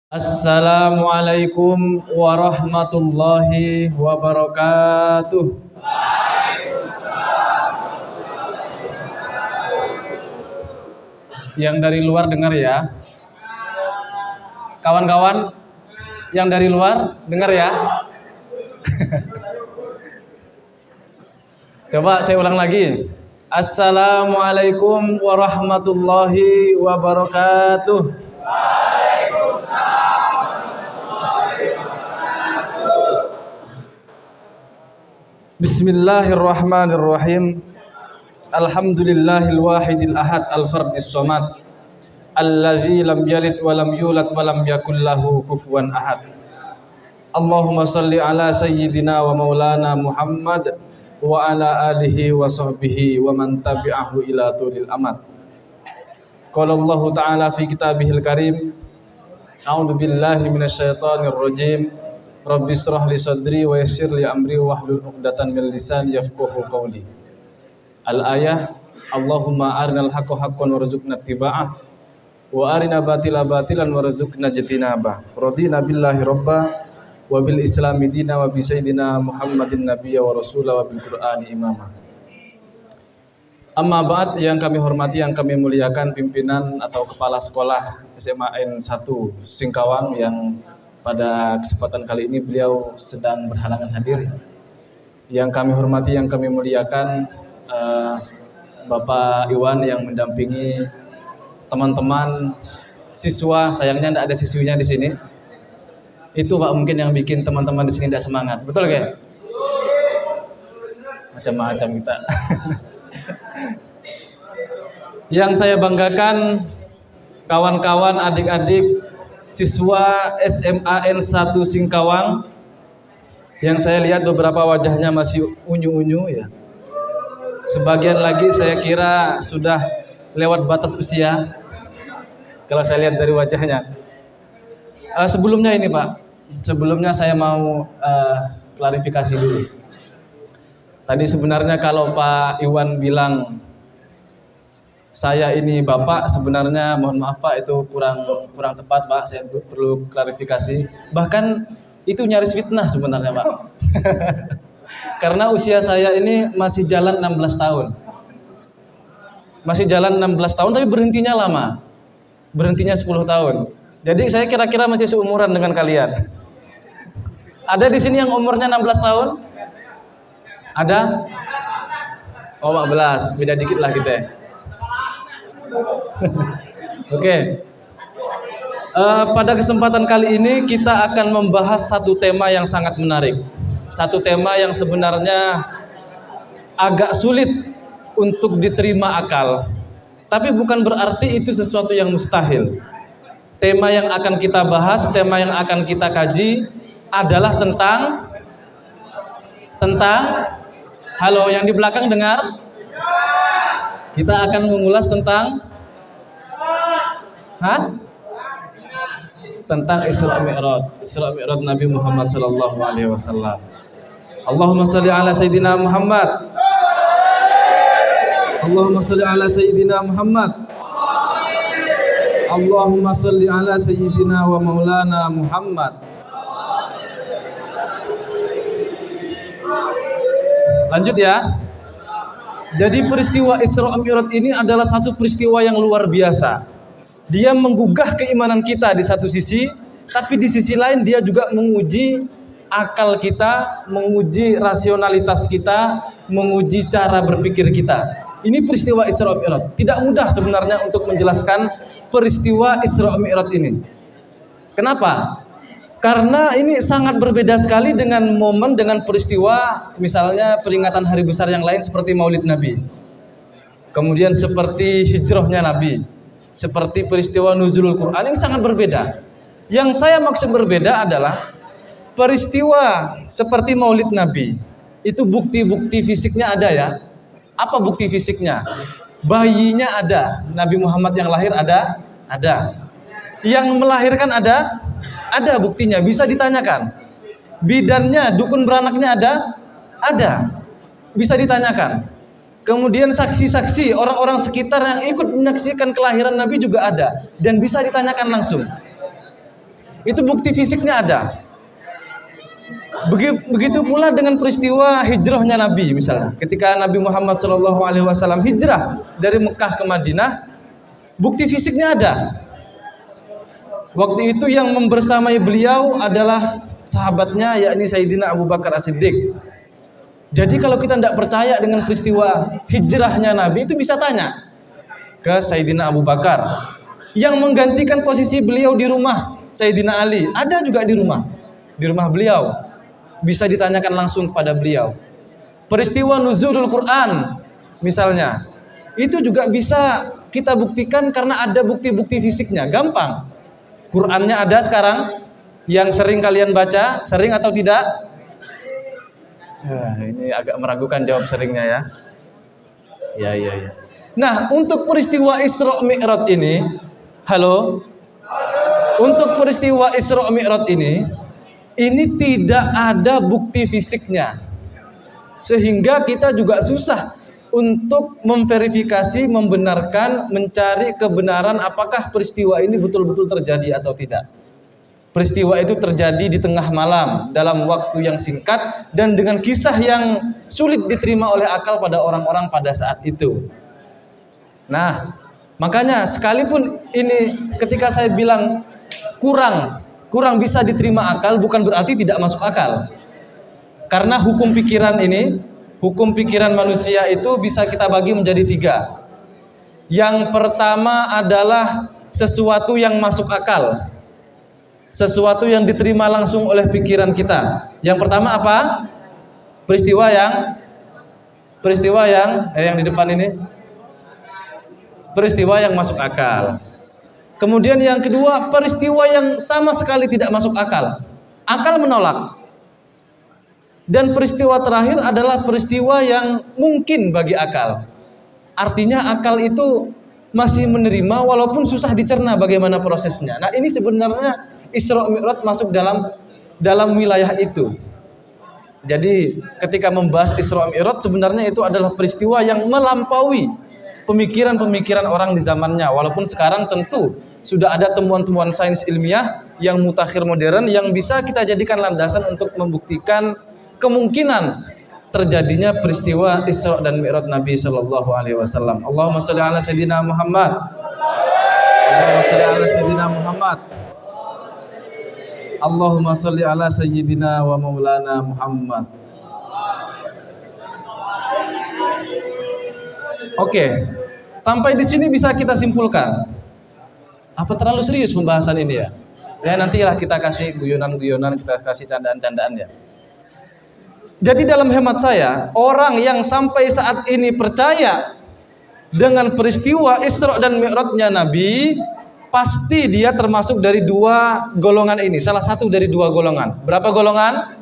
Assalamualaikum warahmatullahi wabarakatuh. Yang dari luar dengar ya. Kawan-kawan yang dari luar dengar ya. Coba saya ulang lagi. Assalamualaikum warahmatullahi wabarakatuh. Bismillahirrahmanirrahim. Alhamdulillahil wahidil ahad al-fardis somad alladzi lam yalid wa lam yulad wa lam yakul lahu kufuwan ahad. Allahumma shalli ala sayyidina wa maulana Muhammad wa ala alihi wa sahbihi wa man tabi'ahu ila tulil amad. Qala Allah ta'ala fi kitabihil karim, a'udzu billahi minasyaitonir rajim. Rabbi shrah li sadri wa yassir li amri wahlul 'uqdatam min lisani yafqahu qawli. Al-ayah, Allahumma arinal haqqa haqqan warzuqna ittiba'ah wa arina batila batilan warzuqna ijtinabah. Radina billahi rabba wa bil islami dina wa bi sayyidina Muhammadin nabiyya wa rasula wa bil qur'ani imama. Amma ba'd, yang kami hormati, yang kami muliakan pimpinan atau kepala sekolah SMA N1 Singkawang yang pada kesempatan kali ini beliau sedang berhalangan hadir. Yang kami hormati, yang kami muliakan Bapak Iwan yang mendampingi teman-teman siswa. Sayangnya tidak ada siswinya di sini. Itu Pak mungkin yang bikin teman-teman di sini tidak semangat. Betul gak? Macam-macam kita. Yang saya banggakan kawan-kawan, adik-adik siswa SMA N1 Singkawang yang saya lihat beberapa wajahnya masih unyu-unyu ya. Sebagian lagi saya kira sudah lewat batas usia kalau saya lihat dari wajahnya. Sebelumnya ini Pak, sebelumnya saya mau klarifikasi dulu. Tadi sebenarnya kalau Pak Iwan bilang saya ini Bapak, sebenarnya mohon maaf Pak, itu kurang tepat Pak. Saya perlu klarifikasi. Bahkan itu nyaris fitnah sebenarnya Pak. Karena usia saya ini masih jalan 16 tahun. Masih jalan 16 tahun tapi berhentinya lama. Berhentinya 10 tahun. Jadi saya kira-kira masih seumuran dengan kalian. Ada di sini yang umurnya 16 tahun? Ada? Oh 14, beda dikit lah kita ya. Oke. Pada kesempatan kali ini kita akan membahas satu tema yang sangat menarik. Satu tema yang sebenarnya agak sulit untuk diterima akal. Tapi bukan berarti itu sesuatu yang mustahil. Tema yang akan kita bahas, tema yang akan kita kaji adalah tentang halo yang di belakang dengar? Kita akan mengulas tentang tentang Isra Mi'raj Nabi Muhammad sallallahu alaihi wasallam. Allahumma shalli ala sayyidina Muhammad. Allahumma shalli ala sayyidina Muhammad. Allahumma shalli ala sayyidina wa maulana Muhammad. Lanjut ya. Jadi peristiwa Isra Mi'raj ini adalah satu peristiwa yang luar biasa. Dia menggugah keimanan kita di satu sisi, tapi di sisi lain dia juga menguji akal kita, menguji rasionalitas kita, menguji cara berpikir kita. Ini peristiwa Isra Mi'raj. Tidak mudah sebenarnya untuk menjelaskan peristiwa Isra Mi'raj ini. Kenapa? Karena ini sangat berbeda sekali dengan momen, dengan peristiwa misalnya peringatan hari besar yang lain seperti Maulid Nabi. Kemudian seperti hijrahnya Nabi, seperti peristiwa nuzulul Quran, ini sangat berbeda. Yang saya maksud berbeda adalah peristiwa seperti Maulid Nabi. Itu bukti-bukti fisiknya ada ya. Apa bukti fisiknya? Bayinya ada, Nabi Muhammad yang lahir ada. Yang melahirkan ada buktinya, bisa ditanyakan. Bidannya, dukun beranaknya ada, bisa ditanyakan. Kemudian saksi-saksi, orang-orang sekitar yang ikut menyaksikan kelahiran Nabi juga ada dan bisa ditanyakan langsung. Itu bukti fisiknya ada. Begitu pula dengan peristiwa hijrahnya Nabi misalnya. Ketika Nabi Muhammad SAW hijrah dari Mekah ke Madinah, bukti fisiknya ada. Waktu itu yang membersamai beliau adalah sahabatnya, yakni Sayyidina Abu Bakar As-Siddiq. Jadi kalau kita tidak percaya dengan peristiwa hijrahnya Nabi, itu bisa tanya ke Sayyidina Abu Bakar yang menggantikan posisi beliau di rumah Sayyidina Ali. Ada juga di rumah beliau. Bisa ditanyakan langsung kepada beliau. Peristiwa nuzulul Quran misalnya, itu juga bisa kita buktikan karena ada bukti-bukti fisiknya. Gampang. Qurannya ada sekarang, yang sering kalian baca, sering atau tidak? Ini agak meragukan jawab seringnya ya. Ya. Nah, untuk peristiwa Isra Mi'raj ini, untuk peristiwa Isra Mi'raj ini tidak ada bukti fisiknya, sehingga kita juga susah untuk memverifikasi, membenarkan, mencari kebenaran apakah peristiwa ini betul-betul terjadi atau tidak. Peristiwa itu terjadi di tengah malam dalam waktu yang singkat dan dengan kisah yang sulit diterima oleh akal pada orang-orang pada saat itu. Nah, makanya sekalipun ini ketika saya bilang kurang bisa diterima akal, bukan berarti tidak masuk akal. Karena hukum pikiran manusia itu bisa kita bagi menjadi 3. Yang pertama adalah sesuatu yang masuk akal, sesuatu yang diterima langsung oleh pikiran kita. Yang pertama apa? Peristiwa yang di depan ini, peristiwa yang masuk akal. Kemudian yang kedua, peristiwa yang sama sekali tidak masuk akal. Akal menolak. Dan peristiwa terakhir adalah peristiwa yang mungkin bagi akal. Artinya akal itu masih menerima walaupun susah dicerna bagaimana prosesnya. Nah, ini sebenarnya Isra Mi'raj masuk dalam wilayah itu. Jadi ketika membahas Isra Mi'raj sebenarnya itu adalah peristiwa yang melampaui pemikiran-pemikiran orang di zamannya. Walaupun sekarang tentu sudah ada temuan-temuan sains ilmiah yang mutakhir modern yang bisa kita jadikan landasan untuk membuktikan kemungkinan terjadinya peristiwa Isra dan Mi'raj Nabi sallallahu alaihi wasallam. Allahumma shalli ala sayyidina Muhammad. Allahumma shalli ala sayyidina Muhammad. Allahumma shalli ala sayyidina wa maulana Muhammad. Oke. Sampai di sini bisa kita simpulkan. Apa terlalu serius pembahasan ini ya? Ya nantilah kita kasih guyonan-guyonan, kita kasih candaan-candaan ya. Jadi dalam hemat saya, orang yang sampai saat ini percaya dengan peristiwa Isra dan Mi'rajnya Nabi, pasti dia termasuk dari 2 golongan ini. Salah satu dari 2 golongan. Berapa golongan?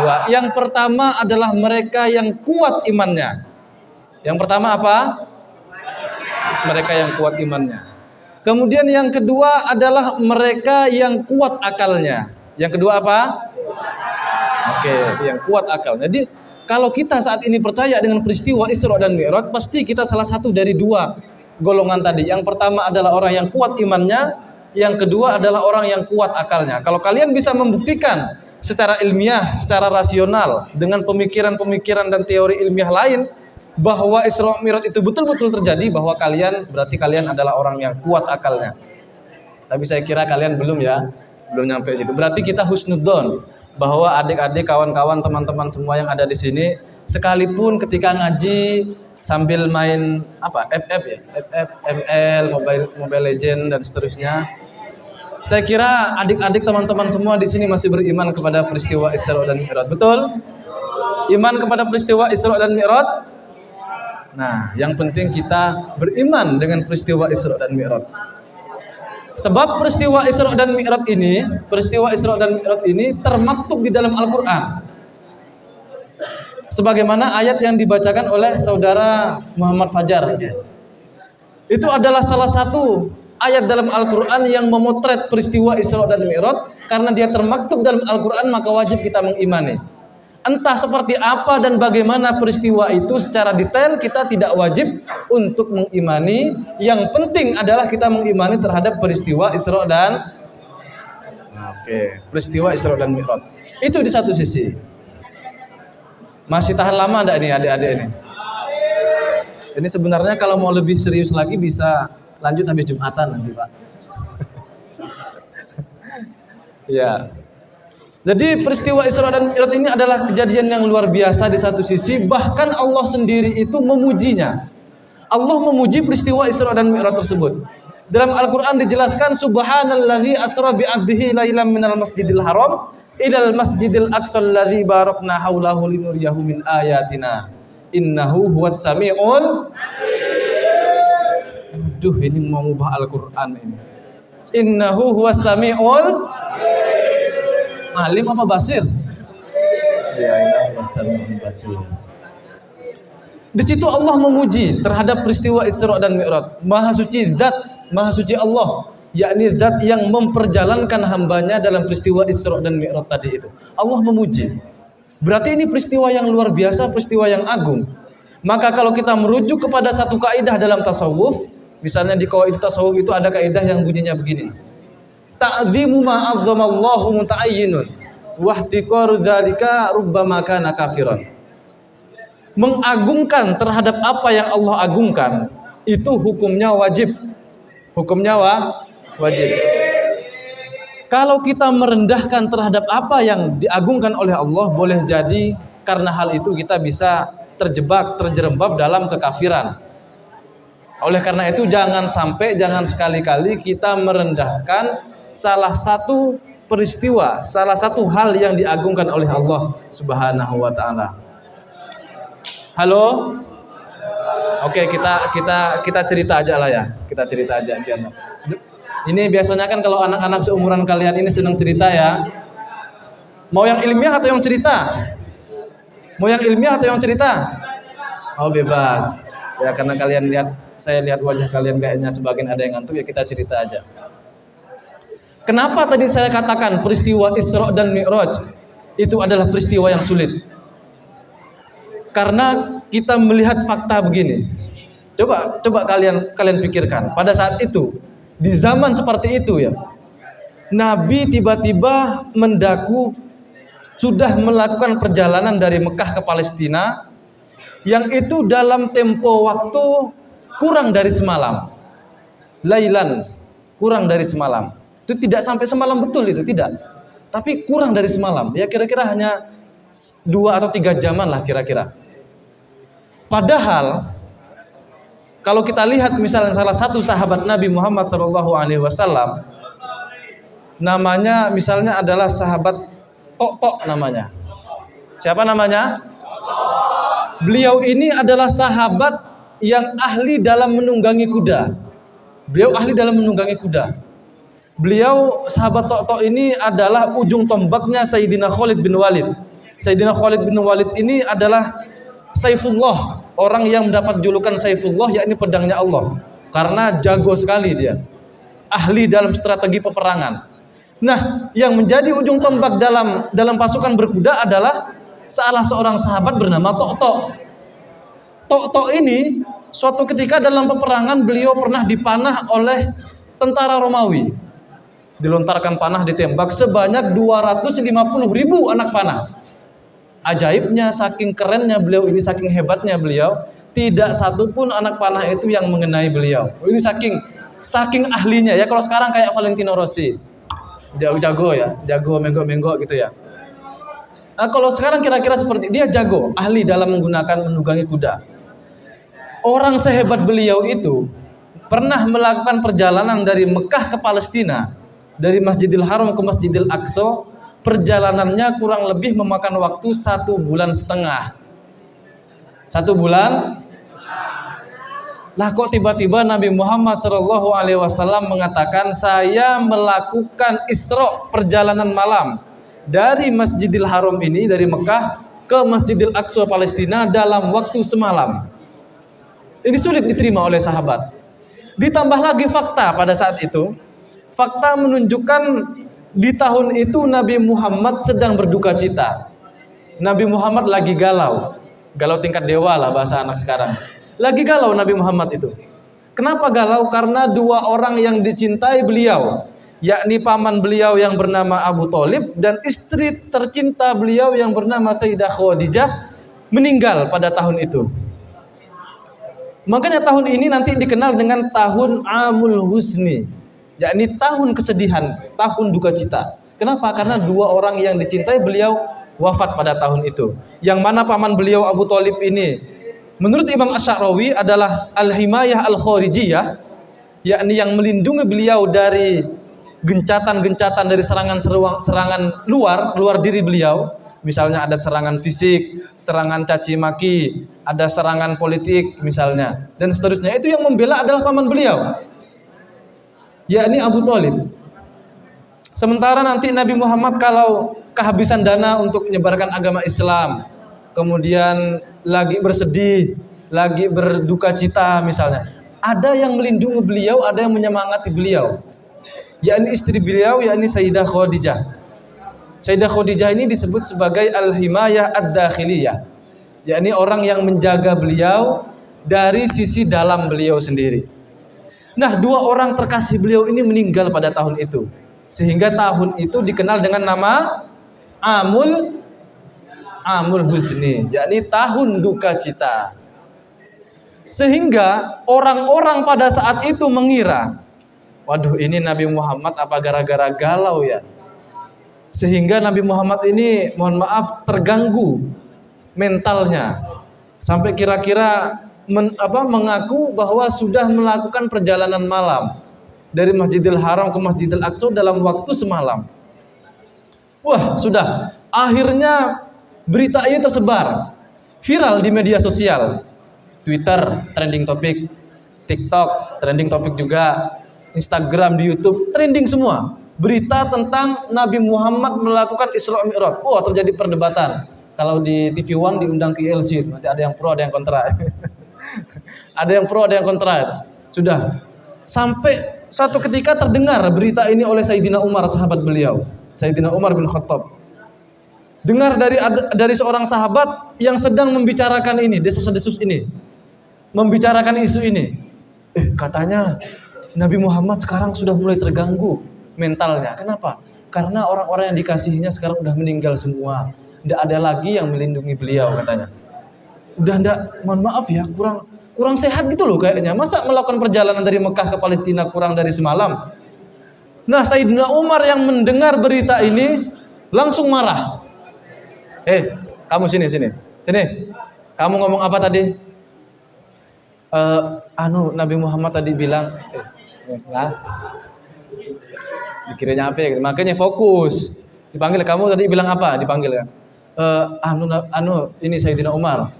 2. Yang pertama adalah mereka yang kuat imannya. Yang pertama apa? Mereka yang kuat imannya. Kemudian yang kedua adalah mereka yang kuat akalnya. Yang kedua apa? Oke, yang kuat akal. Jadi kalau kita saat ini percaya dengan peristiwa Isra dan Mi'raj, pasti kita salah satu dari 2 golongan tadi. Yang pertama adalah orang yang kuat imannya, yang kedua adalah orang yang kuat akalnya. Kalau kalian bisa membuktikan secara ilmiah, secara rasional, dengan pemikiran-pemikiran dan teori ilmiah lain, bahwa Isra Mi'raj itu betul-betul terjadi, bahwa berarti kalian adalah orang yang kuat akalnya. Tapi saya kira kalian belum nyampe situ. Berarti kita husnudzon bahwa adik-adik, kawan-kawan, teman-teman semua yang ada di sini, sekalipun ketika ngaji sambil main FF, ML, Mobile Legend dan seterusnya, saya kira adik-adik, teman-teman semua di sini masih beriman kepada peristiwa Isra dan Mi'raj. Betul? Iman kepada peristiwa Isra dan Mi'raj? Nah, yang penting kita beriman dengan peristiwa Isra dan Mi'raj. Sebab peristiwa Isra dan Mi'raj ini termaktub di dalam Al-Qur'an. Sebagaimana ayat yang dibacakan oleh saudara Muhammad Fajar. Itu adalah salah satu ayat dalam Al-Qur'an yang memotret peristiwa Isra dan Mi'raj, karena dia termaktub dalam Al-Qur'an maka wajib kita mengimani. Entah seperti apa dan bagaimana peristiwa itu secara detail, kita tidak wajib untuk mengimani. Yang penting adalah kita mengimani terhadap peristiwa Isra dan Oke, peristiwa Isra dan Mi'raj. Itu di satu sisi. Masih tahan lama enggak nih adik-adik ini? Ini sebenarnya kalau mau lebih serius lagi bisa lanjut habis Jumatan nanti, Pak. Ya. Jadi peristiwa Isra dan Mi'raj ini adalah kejadian yang luar biasa di satu sisi, bahkan Allah sendiri itu memujinya. Allah memuji peristiwa Isra dan Mi'raj tersebut. Dalam Al-Qur'an dijelaskan subhanallazi asra bi 'abdihi lailan minal masjidil haram ilal masjidil aqsal ladzi barakna haulahu linuriyahu min ayatina. Innahu huwas samiul. Aduh, ini mau ngubah Al-Qur'an ini. Innahu huwas samiul. Alim apa basir? Ya, innahu huwas samiul basir. Di situ Allah memuji terhadap peristiwa Isra dan Mi'raj. Maha suci zat, maha suci Allah, yakni zat yang memperjalankan hambanya dalam peristiwa Isra dan Mi'raj tadi itu. Allah memuji. Berarti ini peristiwa yang luar biasa, peristiwa yang agung. Maka kalau kita merujuk kepada satu kaidah dalam tasawuf, misalnya di kaidah tasawuf itu ada kaidah yang bunyinya begini. Ta'zimu ma 'azzamallahu muta'ayyinun wa ihtiqaru dzalika rubbama kana kafiran. Mengagungkan terhadap apa yang Allah agungkan itu hukumnya wajib. Hukumnya wajib. Kalau kita merendahkan terhadap apa yang diagungkan oleh Allah, boleh jadi karena hal itu kita bisa terjebak, terjerembab dalam kekafiran. Oleh karena itu jangan sampai, jangan sekali-kali kita merendahkan salah satu peristiwa, salah satu hal yang diagungkan oleh Allah Subhanahu wa taala. Halo? Oke, kita cerita aja lah ya. Kita cerita aja biar. Ini biasanya kan kalau anak-anak seumuran kalian ini senang cerita ya. Mau yang ilmiah atau yang cerita? Mau yang ilmiah atau yang cerita? Oh, bebas. Ya karena kalian lihat, saya lihat wajah kalian kayaknya sebagian ada yang ngantuk, ya kita cerita aja. Kenapa tadi saya katakan peristiwa Isra dan Mi'raj itu adalah peristiwa yang sulit? Karena kita melihat fakta begini. Coba kalian pikirkan. Pada saat itu, di zaman seperti itu ya, Nabi tiba-tiba mendaku sudah melakukan perjalanan dari Mekah ke Palestina, yang itu dalam tempo waktu kurang dari semalam. Lailan, kurang dari semalam. Itu tidak sampai semalam betul itu, tidak. Tapi kurang dari semalam. Ya kira-kira hanya 2 atau 3 jaman lah kira-kira. Padahal kalau kita lihat misalnya salah satu sahabat Nabi Muhammad SAW, namanya misalnya adalah sahabat Tok namanya. Siapa namanya? Beliau ini adalah sahabat yang ahli dalam menunggangi kuda. Beliau ahli dalam menunggangi kuda. Beliau sahabat Tok ini adalah ujung tombaknya Sayyidina Khalid bin Walid. Sayyidina Khalid bin Walid ini adalah Saifullah, orang yang mendapat julukan Saifullah, yakni pedangnya Allah. Karena jago sekali dia. Ahli dalam strategi peperangan. Nah, yang menjadi ujung tombak dalam pasukan berkuda adalah salah seorang sahabat bernama Tok. Tok ini suatu ketika dalam peperangan beliau pernah dipanah oleh tentara Romawi. Dilontarkan panah, ditembak sebanyak 250.000 anak panah. Ajaibnya, saking kerennya beliau ini, saking hebatnya beliau, tidak satupun anak panah itu yang mengenai beliau. Ini saking ahlinya ya. Kalau sekarang kayak Valentino Rossi, dia jago ya, jago menggok gitu ya. Nah, kalau sekarang kira-kira seperti dia jago, ahli dalam menunggangi kuda. Orang sehebat beliau itu pernah melakukan perjalanan dari Mekah ke Palestina, dari Masjidil Haram ke Masjidil Aqsa. Perjalanannya kurang lebih memakan waktu 1,5 bulan. 1 bulan. Lah kok tiba-tiba Nabi Muhammad SAW mengatakan, saya melakukan Isra, perjalanan malam dari Masjidil Haram ini, dari Mekah ke Masjidil Aqsa Palestina dalam waktu semalam. Ini sulit diterima oleh sahabat. Ditambah lagi fakta pada saat itu. Fakta menunjukkan di tahun itu Nabi Muhammad sedang berduka cita. Nabi Muhammad lagi galau tingkat dewa lah bahasa anak sekarang. Lagi galau Nabi Muhammad itu. Kenapa galau? Karena 2 orang yang dicintai beliau, yakni paman beliau yang bernama Abu Thalib dan istri tercinta beliau yang bernama Sayyidah Khadijah meninggal pada tahun itu. Makanya tahun ini nanti dikenal dengan tahun Amul Huzni, yakni tahun kesedihan, tahun duka cita. Kenapa? Karena dua orang yang dicintai beliau wafat pada tahun itu. Yang mana paman beliau Abu Thalib ini menurut Imam Asy-Sya'rawi adalah Al-Himayah Al-Kharijiyah, yakni yang melindungi beliau dari gencatan-gencatan dari serangan luar diri beliau. Misalnya ada serangan fisik, serangan caci maki, ada serangan politik misalnya, dan seterusnya. Itu yang membela adalah paman beliau, yakni Abu Thalib. Sementara nanti Nabi Muhammad kalau kehabisan dana untuk menyebarkan agama Islam, kemudian lagi bersedih, lagi berduka cita misalnya, ada yang melindungi beliau, ada yang menyemangati beliau, yakni istri beliau, yakni Sayyidah Khadijah. Sayyidah Khadijah ini disebut sebagai Al-Himayah Ad-Dakhiliyah, yakni orang yang menjaga beliau dari sisi dalam beliau sendiri. Nah, dua orang terkasih beliau ini meninggal pada tahun itu, sehingga tahun itu dikenal dengan nama Amul Huzni, yakni tahun duka cita. Sehingga orang-orang pada saat itu mengira, waduh, ini Nabi Muhammad apa gara-gara galau ya? Sehingga Nabi Muhammad ini, mohon maaf, terganggu mentalnya sampai kira-kira mengaku bahwa sudah melakukan perjalanan malam dari Masjidil Haram ke Masjidil Aqsa dalam waktu semalam. Wah, sudah. Akhirnya berita ini tersebar, viral di media sosial. Twitter trending topik, TikTok trending topik juga, Instagram, di YouTube trending semua. Berita tentang Nabi Muhammad melakukan Isra Mi'raj. Wah, terjadi perdebatan. Kalau di TV One diundang ke ILC, nanti ada yang pro, ada yang kontra. Ada yang pro, ada yang kontra. Sudah. Sampai suatu ketika terdengar berita ini oleh Sayyidina Umar, sahabat beliau, Sayyidina Umar bin Khattab. Dengar dari seorang sahabat yang sedang membicarakan ini, desas-desus ini, membicarakan isu ini. Katanya Nabi Muhammad sekarang sudah mulai terganggu mentalnya. Kenapa? Karena orang-orang yang dikasihinya sekarang udah meninggal semua. Tidak ada lagi yang melindungi beliau, katanya. Udah enggak, mohon maaf ya, kurang sehat gitu loh kayaknya. Masa melakukan perjalanan dari Mekah ke Palestina kurang dari semalam? Nah, Sayyidina Umar yang mendengar berita ini langsung marah. Kamu sini. Kamu ngomong apa tadi? Nabi Muhammad tadi bilang, dikiranya apa ya? Makanya fokus. Dipanggil, kamu tadi bilang apa? Dipanggil kan? Ini Sayyidina Umar.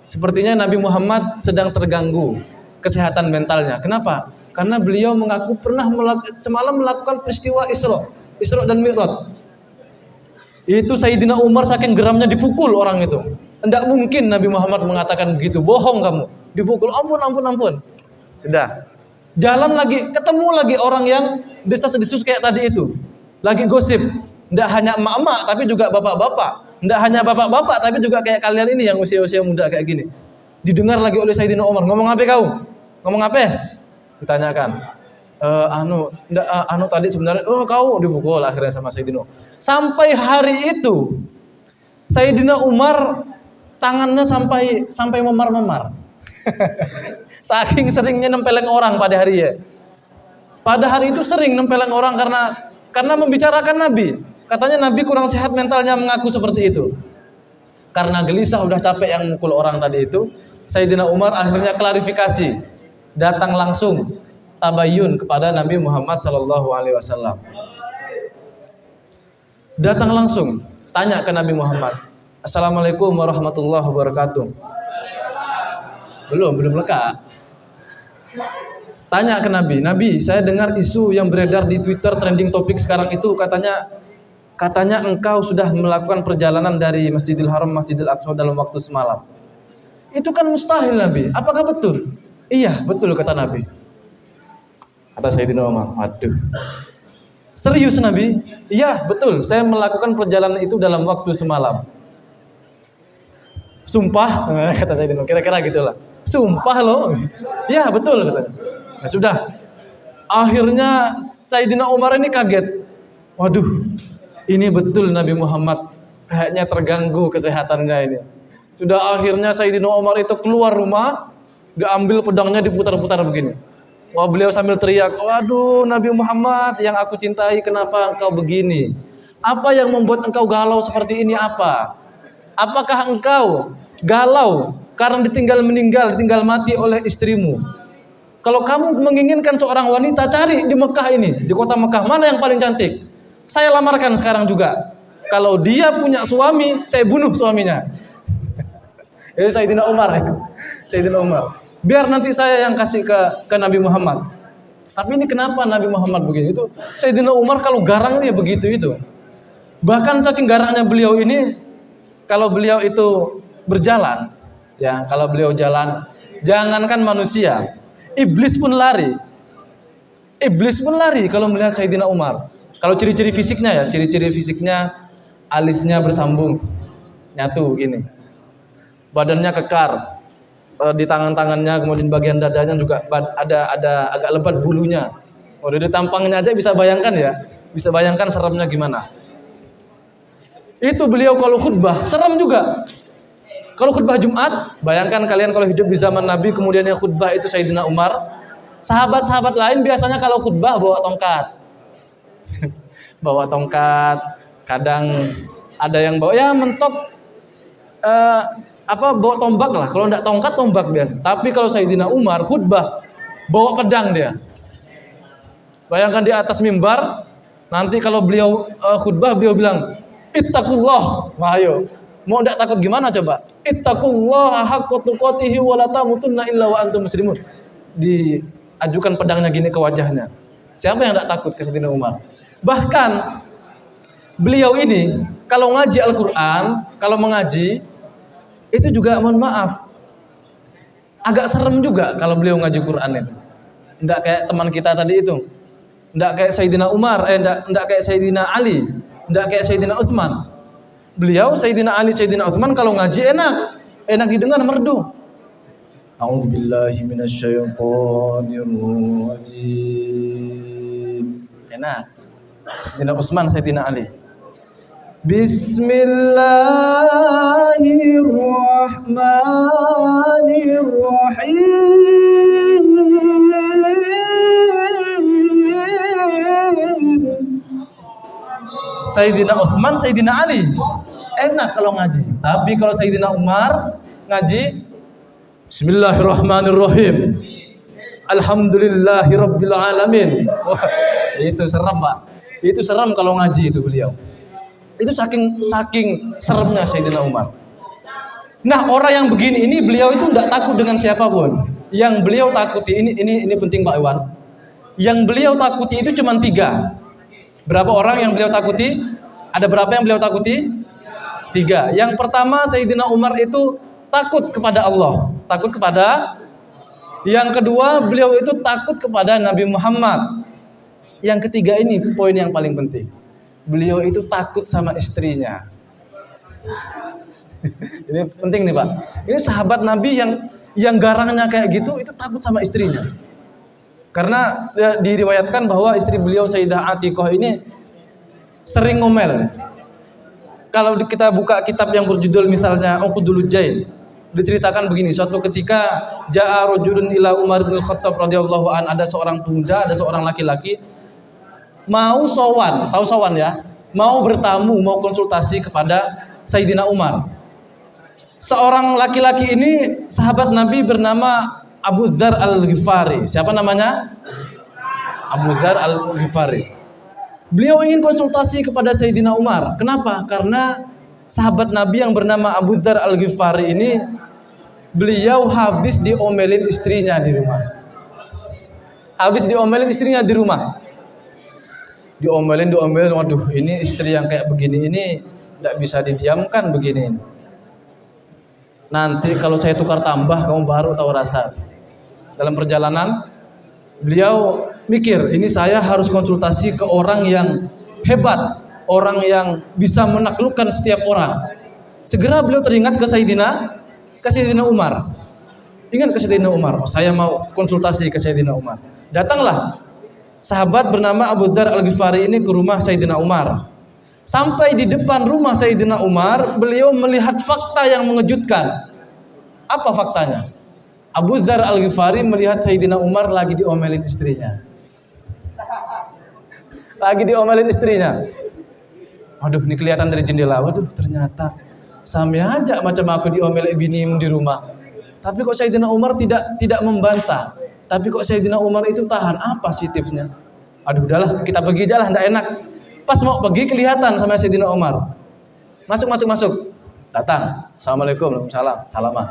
Sepertinya Nabi Muhammad sedang terganggu kesehatan mentalnya. Kenapa? Karena beliau mengaku pernah semalam melakukan peristiwa Isra dan Mi'raj. Itu Sayyidina Umar saking geramnya dipukul orang itu. Tidak mungkin Nabi Muhammad mengatakan begitu. Bohong kamu. Dipukul. Ampun. Sudah. Jalan lagi, ketemu lagi orang yang desas-desus kayak tadi itu. Lagi gosip. Tidak hanya emak-emak, tapi juga bapak-bapak. Tidak hanya bapak-bapak, tapi juga kayak kalian ini yang usia-usia muda kayak gini. Didengar lagi oleh Sayyidina Umar. Ngomong apa kau? Ngomong apa? Ditanyakan. Tadi sebenarnya, kau dipukul akhirnya sama Sayyidina. Sampai hari itu, Sayyidina Umar tangannya sampai memar-memar. Saking seringnya nempeleng orang pada hari ya. Pada hari itu sering nempeleng orang karena membicarakan Nabi. Katanya Nabi kurang sehat mentalnya, mengaku seperti itu. Karena gelisah udah capek yang mukul orang tadi itu, Sayyidina Umar akhirnya klarifikasi, datang langsung tabayyun kepada Nabi Muhammad SAW. Datang langsung, tanya ke Nabi Muhammad, Assalamualaikum warahmatullahi wabarakatuh. Belum leka. Tanya ke Nabi, saya dengar isu yang beredar di Twitter trending topik sekarang itu, katanya engkau sudah melakukan perjalanan dari Masjidil Haram Masjidil Aqsa dalam waktu semalam. Itu kan mustahil Nabi. Apakah betul? Iya, betul kata Nabi. Kata Sayyidina Umar, aduh. Serius Nabi? Iya, betul. Saya melakukan perjalanan itu dalam waktu semalam. Sumpah? Kata Sayyidina, kira-kira gitulah. Sumpah loh. Iya, betul katanya. Nah, sudah. Akhirnya Sayyidina Umar ini kaget. Waduh, ini betul Nabi Muhammad kayaknya terganggu kesehatannya ini. Sudah akhirnya Sayyidina Umar itu keluar rumah, diambil pedangnya diputar-putar begini. Wah, beliau sambil teriak, waduh Nabi Muhammad yang aku cintai, kenapa engkau begini? Apa yang membuat engkau galau seperti ini apa? Apakah engkau galau karena ditinggal mati oleh istrimu? Kalau kamu menginginkan seorang wanita, cari di Mekah ini, di kota Mekah, mana yang paling cantik? Saya lamarkan sekarang juga. Kalau dia punya suami, saya bunuh suaminya. Itu Sayyidina Umar ya. Sayyidina Umar. Biar nanti saya yang kasih ke Nabi Muhammad. Tapi ini kenapa Nabi Muhammad begini? Itu Sayyidina Umar kalau garang dia begitu itu. Bahkan saking garangnya beliau ini, kalau beliau itu berjalan, ya kalau beliau jalan, jangankan manusia, iblis pun lari. Iblis pun lari kalau melihat Sayyidina Umar. Kalau ciri-ciri fisiknya ya, ciri-ciri fisiknya alisnya bersambung, nyatu gini. Badannya kekar. Di tangan-tangannya, kemudian bagian dadanya juga ada agak lebat bulunya. Udah di tampangnya aja bisa bayangkan ya, bisa bayangkan seremnya gimana. Itu beliau kalau khutbah serem juga. Kalau khutbah Jumat, bayangkan kalian kalau hidup di zaman Nabi kemudian yang khutbah itu Sayyidina Umar. Sahabat-sahabat lain biasanya kalau khutbah bawa tongkat. Bawa tongkat, kadang ada yang bawa ya mentok bawa tombak lah. Kalau enggak tongkat, tombak biasa. Tapi kalau Sayyidina Umar khutbah bawa pedang dia. Bayangkan di atas mimbar, nanti kalau beliau khutbah beliau bilang, "Ittaqullah." Nah, ayo. Mau enggak takut gimana coba? "Ittaqullah haqqa tuqatih wa la tamutunna illa wa antum muslimun." Diajukan pedangnya gini ke wajahnya. Siapa yang enggak takut ke Sayyidina Umar? Bahkan beliau ini kalau ngaji Al-Qur'an, kalau mengaji itu juga mohon maaf agak serem juga kalau beliau ngaji Quran itu. Enggak kayak teman kita tadi itu. Enggak kayak Sayyidina Umar, enggak kayak Sayyidina Ali, enggak kayak Sayyidina Utsman. Beliau Sayyidina Ali, Sayyidina Utsman kalau ngaji enak didengar merdu. A'udzubillahi minasyaitonir rajim. Enak. Sayyidina Utsman, Sayyidina Ali. Bismillahirrahmanirrahim. Sayyidina Utsman, Sayyidina Ali enak kalau ngaji. Tapi kalau Sayyidina Umar ngaji Bismillahirrahmanirrahim, Alhamdulillahirabbil alamin. Wah, itu serem, Pak. Itu serem kalau ngaji itu beliau. Itu saking seremnya Sayyidina Umar. Nah, orang yang begini ini beliau itu tidak takut dengan siapapun. Yang beliau takuti ini penting Pak Iwan. Yang beliau takuti itu cuma 3. Berapa orang yang beliau takuti? Ada berapa yang beliau takuti? 3. Yang pertama Sayyidina Umar itu takut kepada Allah, takut kepada. Yang kedua beliau itu takut kepada Nabi Muhammad. Yang ketiga ini poin yang paling penting. Beliau itu takut sama istrinya. Ini penting nih Pak. Ini sahabat Nabi yang garangnya kayak gitu itu takut sama istrinya. Karena ya, diriwayatkan bahwa istri beliau Sayyidah Atiqah ini sering ngomel. Kalau kita buka kitab yang berjudul misalnya Uqdul Jail, diceritakan begini, suatu ketika ja'a rajulun ila Umar bin Khattab radhiyallahu an, ada seorang pemuda, ada seorang laki-laki mau sowan, tahu sowan ya? Mau bertamu, mau konsultasi kepada Sayyidina Umar. Seorang laki-laki ini sahabat Nabi bernama Abu Dzar Al-Ghifari. Siapa namanya? Abu Dzar Al-Ghifari. Beliau ingin konsultasi kepada Sayyidina Umar. Kenapa? Karena sahabat Nabi yang bernama Abu Dzar Al-Ghifari ini beliau habis diomelin istrinya di rumah. Habis diomelin istrinya di rumah. Diomelin, waduh ini istri yang kayak begini ini tidak bisa didiamkan begini. Nanti kalau saya tukar tambah kamu baru tahu rasa. Dalam perjalanan beliau mikir, ini saya harus konsultasi ke orang yang hebat, orang yang bisa menaklukkan setiap orang. Segera beliau teringat ke Sayyidina Umar. Ingat ke Sayyidina Umar, oh, saya mau konsultasi ke Sayyidina Umar. Datanglah sahabat bernama Abu Dzar Al-Ghifari ini ke rumah Sayyidina Umar. Sampai di depan rumah Sayyidina Umar, beliau melihat fakta yang mengejutkan. Apa faktanya? Abu Dzar Al-Ghifari melihat Sayyidina Umar lagi diomelin istrinya. Lagi diomelin istrinya. Waduh, ini kelihatan dari jendela. Waduh, ternyata sama aja macam aku diomelin binimu di rumah. Tapi kok Sayyidina Umar tidak membantah. Tapi kok Sayyidina Umar itu tahan. Apa sih tipsnya? Aduh, udahlah, kita pergi aja lah, enggak enak. Pas mau pergi kelihatan sama Sayyidina Umar. Masuk. Datang. Assalamualaikum, waalaikumsalam. Salamah.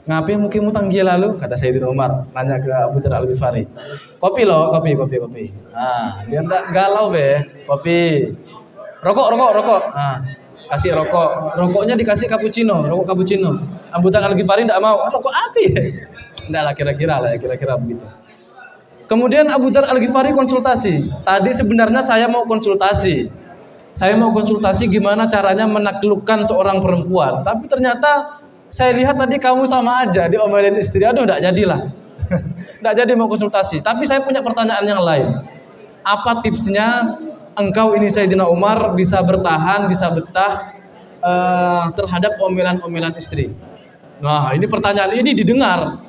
Ngapain mungkin mutang dia lalu? Kata Sayyidina Umar, nanya ke Abu Dzar Al-Ghifari. Kopi loh, kopi. Nah, biar enggak galau be. Kopi. Rokok. Nah, kasih rokok. Rokoknya dikasih cappuccino, rokok cappuccino. Abu Dzar Al-Ghifari enggak mau. Rokok api. Enggak lah, kira-kira begitu. Kemudian Abu Dzar Al-Ghifari konsultasi. Tadi sebenarnya saya mau konsultasi. Saya mau konsultasi gimana caranya menaklukkan seorang perempuan. Tapi ternyata saya lihat tadi kamu sama aja diomelin istri. Aduh, enggak jadilah. Enggak jadi mau konsultasi. Tapi saya punya pertanyaan yang lain. Apa tipsnya engkau ini Sayyidina Umar bisa bertahan, bisa betah terhadap omelan-omelan istri? Nah, ini pertanyaan ini didengar.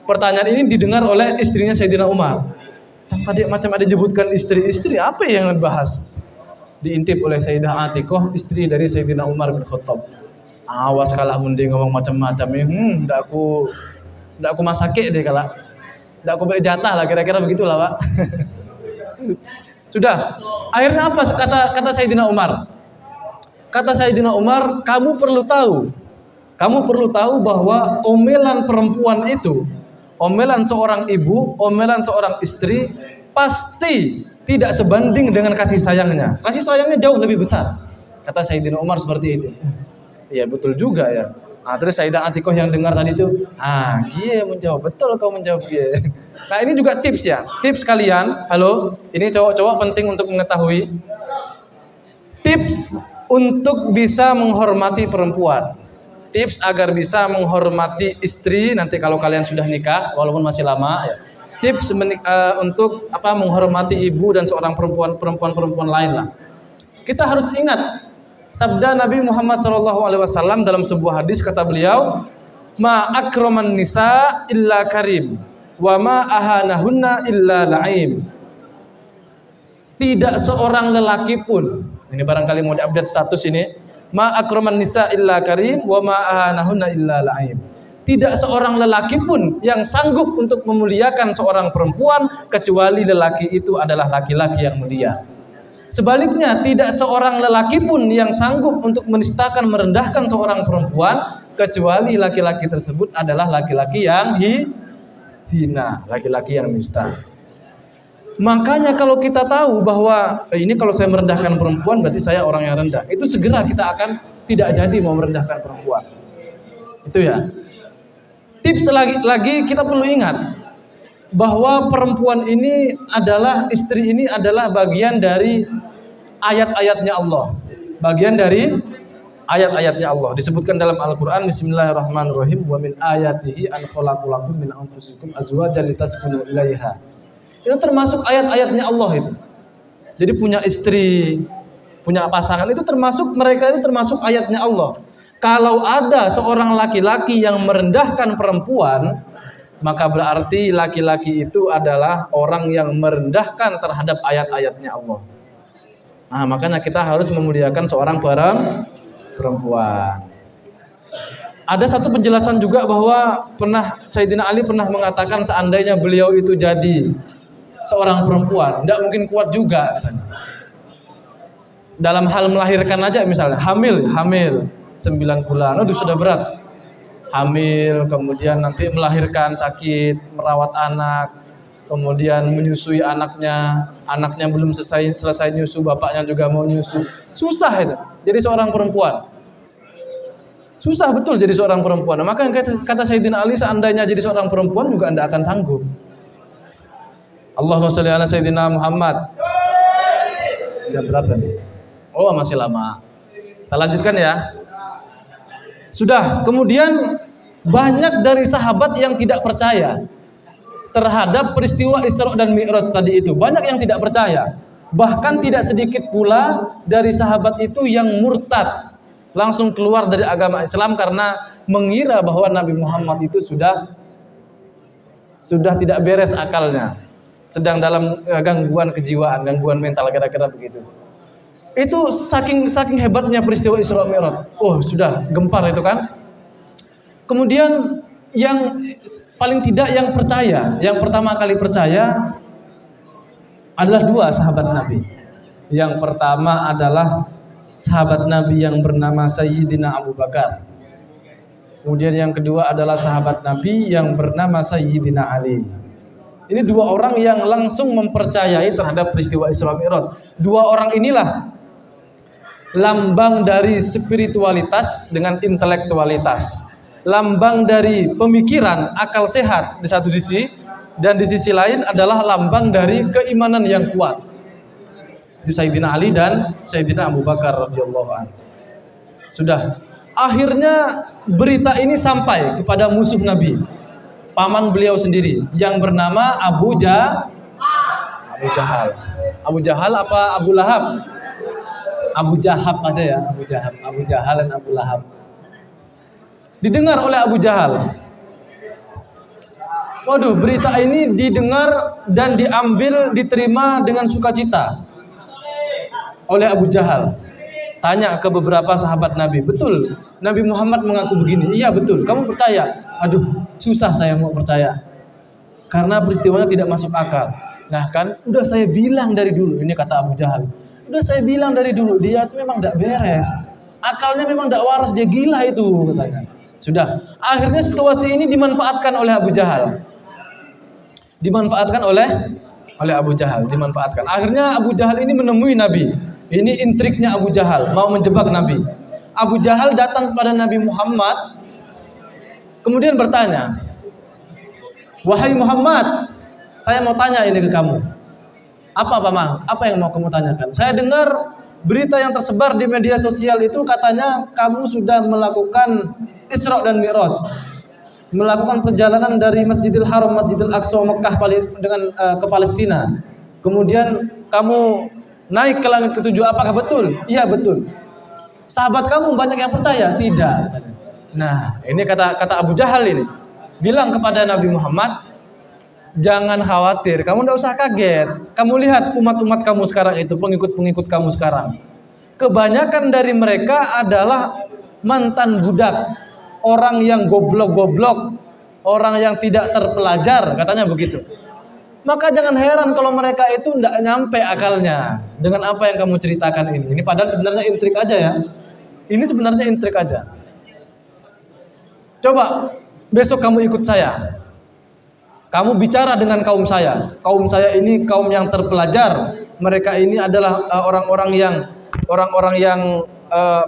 Pertanyaan ini didengar oleh istrinya Sayyidina Umar. Tadi macam ada disebutkan istri-istri, apa yang dibahas? Diintip oleh Sayyidah Atiqah, istri dari Sayyidina Umar bin Khattab. Awas kalau mending ngomong macam-macam ini, ndak aku masake deh kalau. Ndak aku beri jatah lah, kira-kira begitulah, Pak. Sudah. Akhirnya apa kata Sayyidina Umar? Kata Sayyidina Umar, kamu perlu tahu bahwa omelan perempuan itu, omelan seorang ibu, omelan seorang istri pasti tidak sebanding dengan kasih sayangnya. Kasih sayangnya jauh lebih besar. Kata Sayyidina Umar seperti itu. Iya, betul juga ya. Nah, terus Sayyidah Atiqah yang dengar tadi itu, dia menjawab, betul kau menjawab dia. Nah, ini juga tips ya. Tips kalian, halo, ini cowok-cowok penting untuk mengetahui. Tips untuk bisa menghormati perempuan. Tips agar bisa menghormati istri nanti kalau kalian sudah nikah, walaupun masih lama ya. Tips untuk menghormati ibu dan seorang perempuan lain lah. Kita harus ingat sabda Nabi Muhammad SAW dalam sebuah hadis, kata beliau, ma akraman nisa illa karim, wa ma ahanahunna illa la'im. Tidak seorang lelaki pun, ini barangkali mau diupdate status ini, ma akraman nisa illa karim, wa ma ahanahunna illa la'im. Tidak seorang lelaki pun yang sanggup untuk memuliakan seorang perempuan kecuali lelaki itu adalah laki-laki yang mulia. Sebaliknya, tidak seorang lelaki pun yang sanggup untuk menistakan, merendahkan seorang perempuan kecuali laki-laki tersebut adalah laki-laki yang hina, laki-laki yang nista. Makanya kalau kita tahu bahwa ini kalau saya merendahkan perempuan berarti saya orang yang rendah, itu segera kita akan tidak jadi mau merendahkan perempuan. Itu ya. Tips lagi kita perlu ingat bahwa perempuan ini adalah, istri ini adalah bagian dari ayat-ayatnya Allah. Bagian dari ayat-ayatnya Allah. Disebutkan dalam Al-Quran, Bismillahirrahmanirrahim, wa min ayatihi an khalaqalakum min anfusikum azwajan litaskunu ilaiha. Itu termasuk ayat-ayatnya Allah itu. Jadi punya istri, punya pasangan itu termasuk, mereka itu termasuk ayatnya Allah. Kalau ada seorang laki-laki yang merendahkan perempuan, maka berarti laki-laki itu adalah orang yang merendahkan terhadap ayat-ayatnya Allah. Nah, makanya kita harus memuliakan seorang perempuan. Ada satu penjelasan juga bahwa Sayyidina Ali pernah mengatakan seandainya beliau itu jadi seorang perempuan, tidak mungkin kuat juga katanya. Dalam hal melahirkan aja misalnya, hamil 9 bulan, aduh sudah berat. Hamil, kemudian nanti melahirkan, sakit, merawat anak, kemudian menyusui anaknya belum selesai nyusu, bapaknya juga mau nyusu. Susah itu jadi seorang perempuan. Susah betul jadi seorang perempuan. Maka kata Sayyidina Ali, seandainya jadi seorang perempuan juga Anda akan sanggup. Allahumma sholli ala Sayyidina Muhammad. Jam berapa nih? Oh, masih lama. Kita lanjutkan ya. Sudah, kemudian banyak dari sahabat yang tidak percaya. terhadap peristiwa Isra dan Mi'raj tadi itu. Banyak yang tidak percaya. Bahkan tidak sedikit pula dari sahabat itu yang murtad, langsung keluar dari agama Islam karena mengira bahwa Nabi Muhammad itu sudah tidak beres akalnya, sedang dalam gangguan kejiwaan, gangguan mental, kira-kira begitu. Itu saking hebatnya peristiwa Isra Mi'raj. Oh, sudah gempar itu kan. Kemudian yang paling tidak yang percaya, yang pertama kali percaya adalah dua sahabat Nabi. Yang pertama adalah sahabat Nabi yang bernama Sayyidina Abu Bakar. Kemudian yang kedua adalah sahabat Nabi yang bernama Sayyidina Ali. Ini dua orang yang langsung mempercayai terhadap peristiwa Isra Mi'raj. Dua orang inilah lambang dari spiritualitas dengan intelektualitas. Lambang dari pemikiran, akal sehat di satu sisi, dan di sisi lain adalah lambang dari keimanan yang kuat. Itu Sayyidina Ali dan Sayyidina Abu Bakar radhiyallahu anhu. Sudah, akhirnya berita ini sampai kepada musuh Nabi, paman beliau sendiri yang bernama Abu Jahal. Abu Jahal apa Abu Lahab? Abu Jahab aja ya, Abu Jahal dan Abu Lahab. Didengar oleh Abu Jahal. Waduh, berita ini didengar dan diterima dengan sukacita oleh Abu Jahal. Tanya ke beberapa sahabat Nabi, betul Nabi Muhammad mengaku begini? Iya betul, kamu percaya? Aduh, susah saya mau percaya karena peristiwanya tidak masuk akal. Nah kan, udah saya bilang dari dulu, ini kata Abu Jahal, udah saya bilang dari dulu, dia itu memang tidak beres, akalnya memang tidak waras, dia gila itu, katanya. Sudah, akhirnya situasi ini dimanfaatkan oleh Abu Jahal. Dimanfaatkan. Akhirnya Abu Jahal ini menemui Nabi. Ini intriknya Abu Jahal, mau menjebak Nabi. Abu Jahal datang kepada Nabi Muhammad, kemudian bertanya, wahai Muhammad, saya mau tanya ini ke kamu. Apa paman? Apa yang mau kamu tanyakan? Saya dengar berita yang tersebar di media sosial itu katanya kamu sudah melakukan Isra dan Mi'raj, melakukan perjalanan dari Masjidil Haram, Masjidil Aqsa, Mekah ke Palestina. Kemudian kamu naik ke langit ketujuh. Apakah betul? Iya betul. Sahabat kamu banyak yang percaya? Tidak. Nah, ini kata Abu Jahal ini bilang kepada Nabi Muhammad, jangan khawatir, kamu tidak usah kaget. Kamu lihat umat-umat kamu sekarang itu, pengikut-pengikut kamu sekarang, kebanyakan dari mereka adalah mantan budak, orang yang goblok-goblok, orang yang tidak terpelajar, katanya begitu. Maka jangan heran kalau mereka itu tidak nyampe akalnya dengan apa yang kamu ceritakan ini. Ini padahal sebenarnya intrik aja ya. Ini sebenarnya intrik aja. Coba besok kamu ikut saya. Kamu bicara dengan kaum saya. Kaum saya ini kaum yang terpelajar. Mereka ini adalah orang-orang yang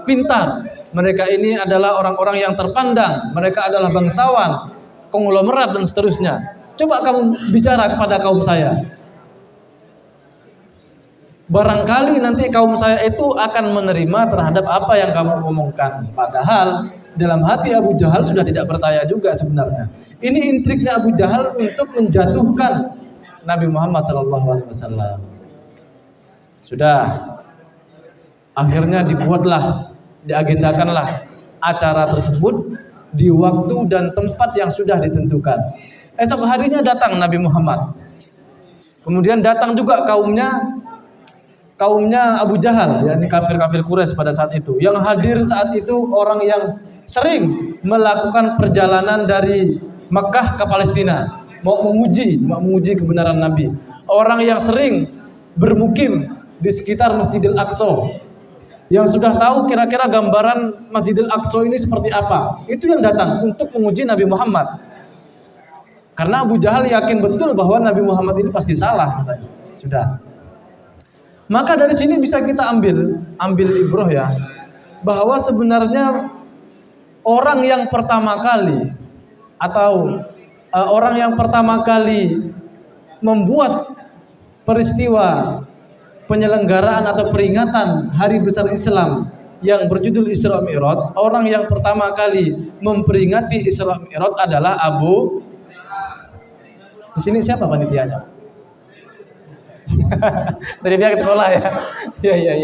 pintar. Mereka ini adalah orang-orang yang terpandang. Mereka adalah bangsawan, konglomerat dan seterusnya. Coba kamu bicara kepada kaum saya. Barangkali nanti kaum saya itu akan menerima terhadap apa yang kamu omongkan. Padahal dalam hati Abu Jahal sudah tidak percaya juga sebenarnya. Ini intriknya Abu Jahal untuk menjatuhkan Nabi Muhammad SAW. Sudah, akhirnya diagendakanlah acara tersebut di waktu dan tempat yang sudah ditentukan. Esok harinya datang Nabi Muhammad. Kemudian datang juga kaumnya Abu Jahal, yakni kafir-kafir Quraisy pada saat itu. Yang hadir saat itu orang yang sering melakukan perjalanan dari Mekah ke Palestina, mau menguji kebenaran Nabi. Orang yang sering bermukim di sekitar Masjidil Aqsa, yang sudah tahu kira-kira gambaran Masjidil Aqsa ini seperti apa. Itu yang datang untuk menguji Nabi Muhammad. Karena Abu Jahal yakin betul bahwa Nabi Muhammad ini pasti salah. Sudah. Maka dari sini bisa kita ambil ibrah ya, bahwa sebenarnya orang yang pertama kali atau orang yang pertama kali membuat peristiwa penyelenggaraan atau peringatan hari besar Islam yang berjudul Isra Mi'raj, orang yang pertama kali memperingati Isra Mi'raj adalah Di sini siapa panitianya? Dari pihak sekolah ya. Iya.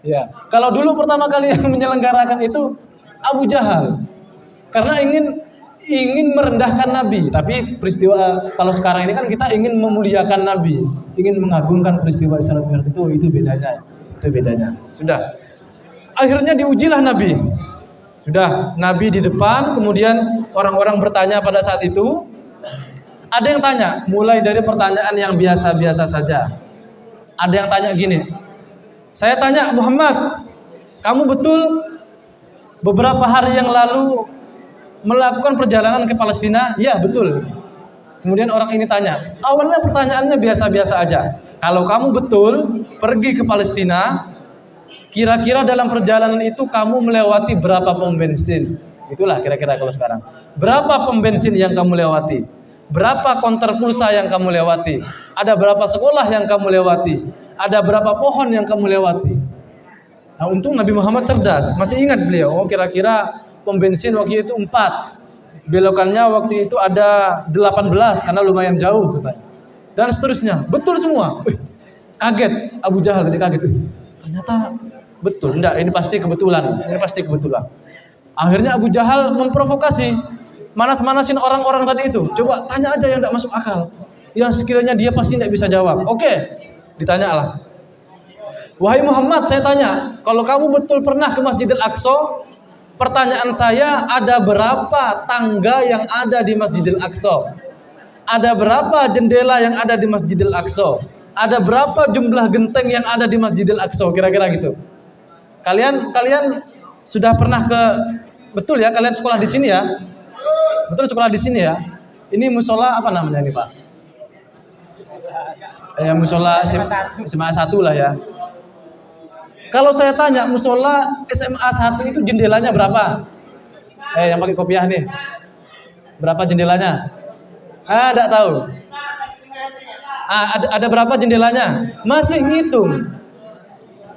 Ya, kalau dulu pertama kali yang menyelenggarakan itu Abu Jahal. Karena ingin merendahkan Nabi, tapi peristiwa kalau sekarang ini kan kita ingin memuliakan Nabi, ingin mengagungkan peristiwa Isra Mi'raj itu bedanya. Itu bedanya. Sudah. Akhirnya diujilah Nabi. Sudah, Nabi di depan, kemudian orang-orang bertanya pada saat itu. Ada yang tanya, mulai dari pertanyaan yang biasa-biasa saja. Ada yang tanya gini, saya tanya Muhammad, kamu betul beberapa hari yang lalu melakukan perjalanan ke Palestina? Ya, betul. Kemudian orang ini tanya, awalnya pertanyaannya biasa-biasa aja. Kalau kamu betul pergi ke Palestina, kira-kira dalam perjalanan itu kamu melewati berapa pom bensin? Itulah kira-kira kalau sekarang. Berapa pom bensin yang kamu lewati? Berapa konter pulsa yang kamu lewati? Ada berapa sekolah yang kamu lewati? Ada berapa pohon yang kamu lewati? Nah, untung Nabi Muhammad cerdas. Masih ingat beliau, oh kira-kira pom bensin waktu itu 4. Belokannya waktu itu ada 18 karena lumayan jauh katanya. Dan seterusnya. Betul semua. Kaget Abu Jahal tadi kaget. Ternyata betul. Enggak, ini pasti kebetulan. Ini pasti kebetulan. Akhirnya Abu Jahal memprovokasi. Manas-manasin orang-orang tadi itu. Coba tanya aja yang tidak masuk akal. Yang sekiranya dia pasti tidak bisa jawab. Oke, ditanyalah. Wahai Muhammad, saya tanya, kalau kamu betul pernah ke Masjidil Aqsa, pertanyaan saya, ada berapa tangga yang ada di Masjidil Aqsa? Ada berapa jendela yang ada di Masjidil Aqsa? Ada berapa jumlah genteng yang ada di Masjidil Aqsa? Kira-kira gitu. Kalian sudah pernah betul ya, kalian sekolah di sini ya? Betul sekolah di sini ya. Ini musola apa namanya ini Pak? Musola SMA 1 lah ya. Kalau saya tanya musola SMA 1 itu jendelanya berapa? Yang pakai kopiah nih. Berapa jendelanya? Enggak tahu. Ada berapa jendelanya? Masih ngitung.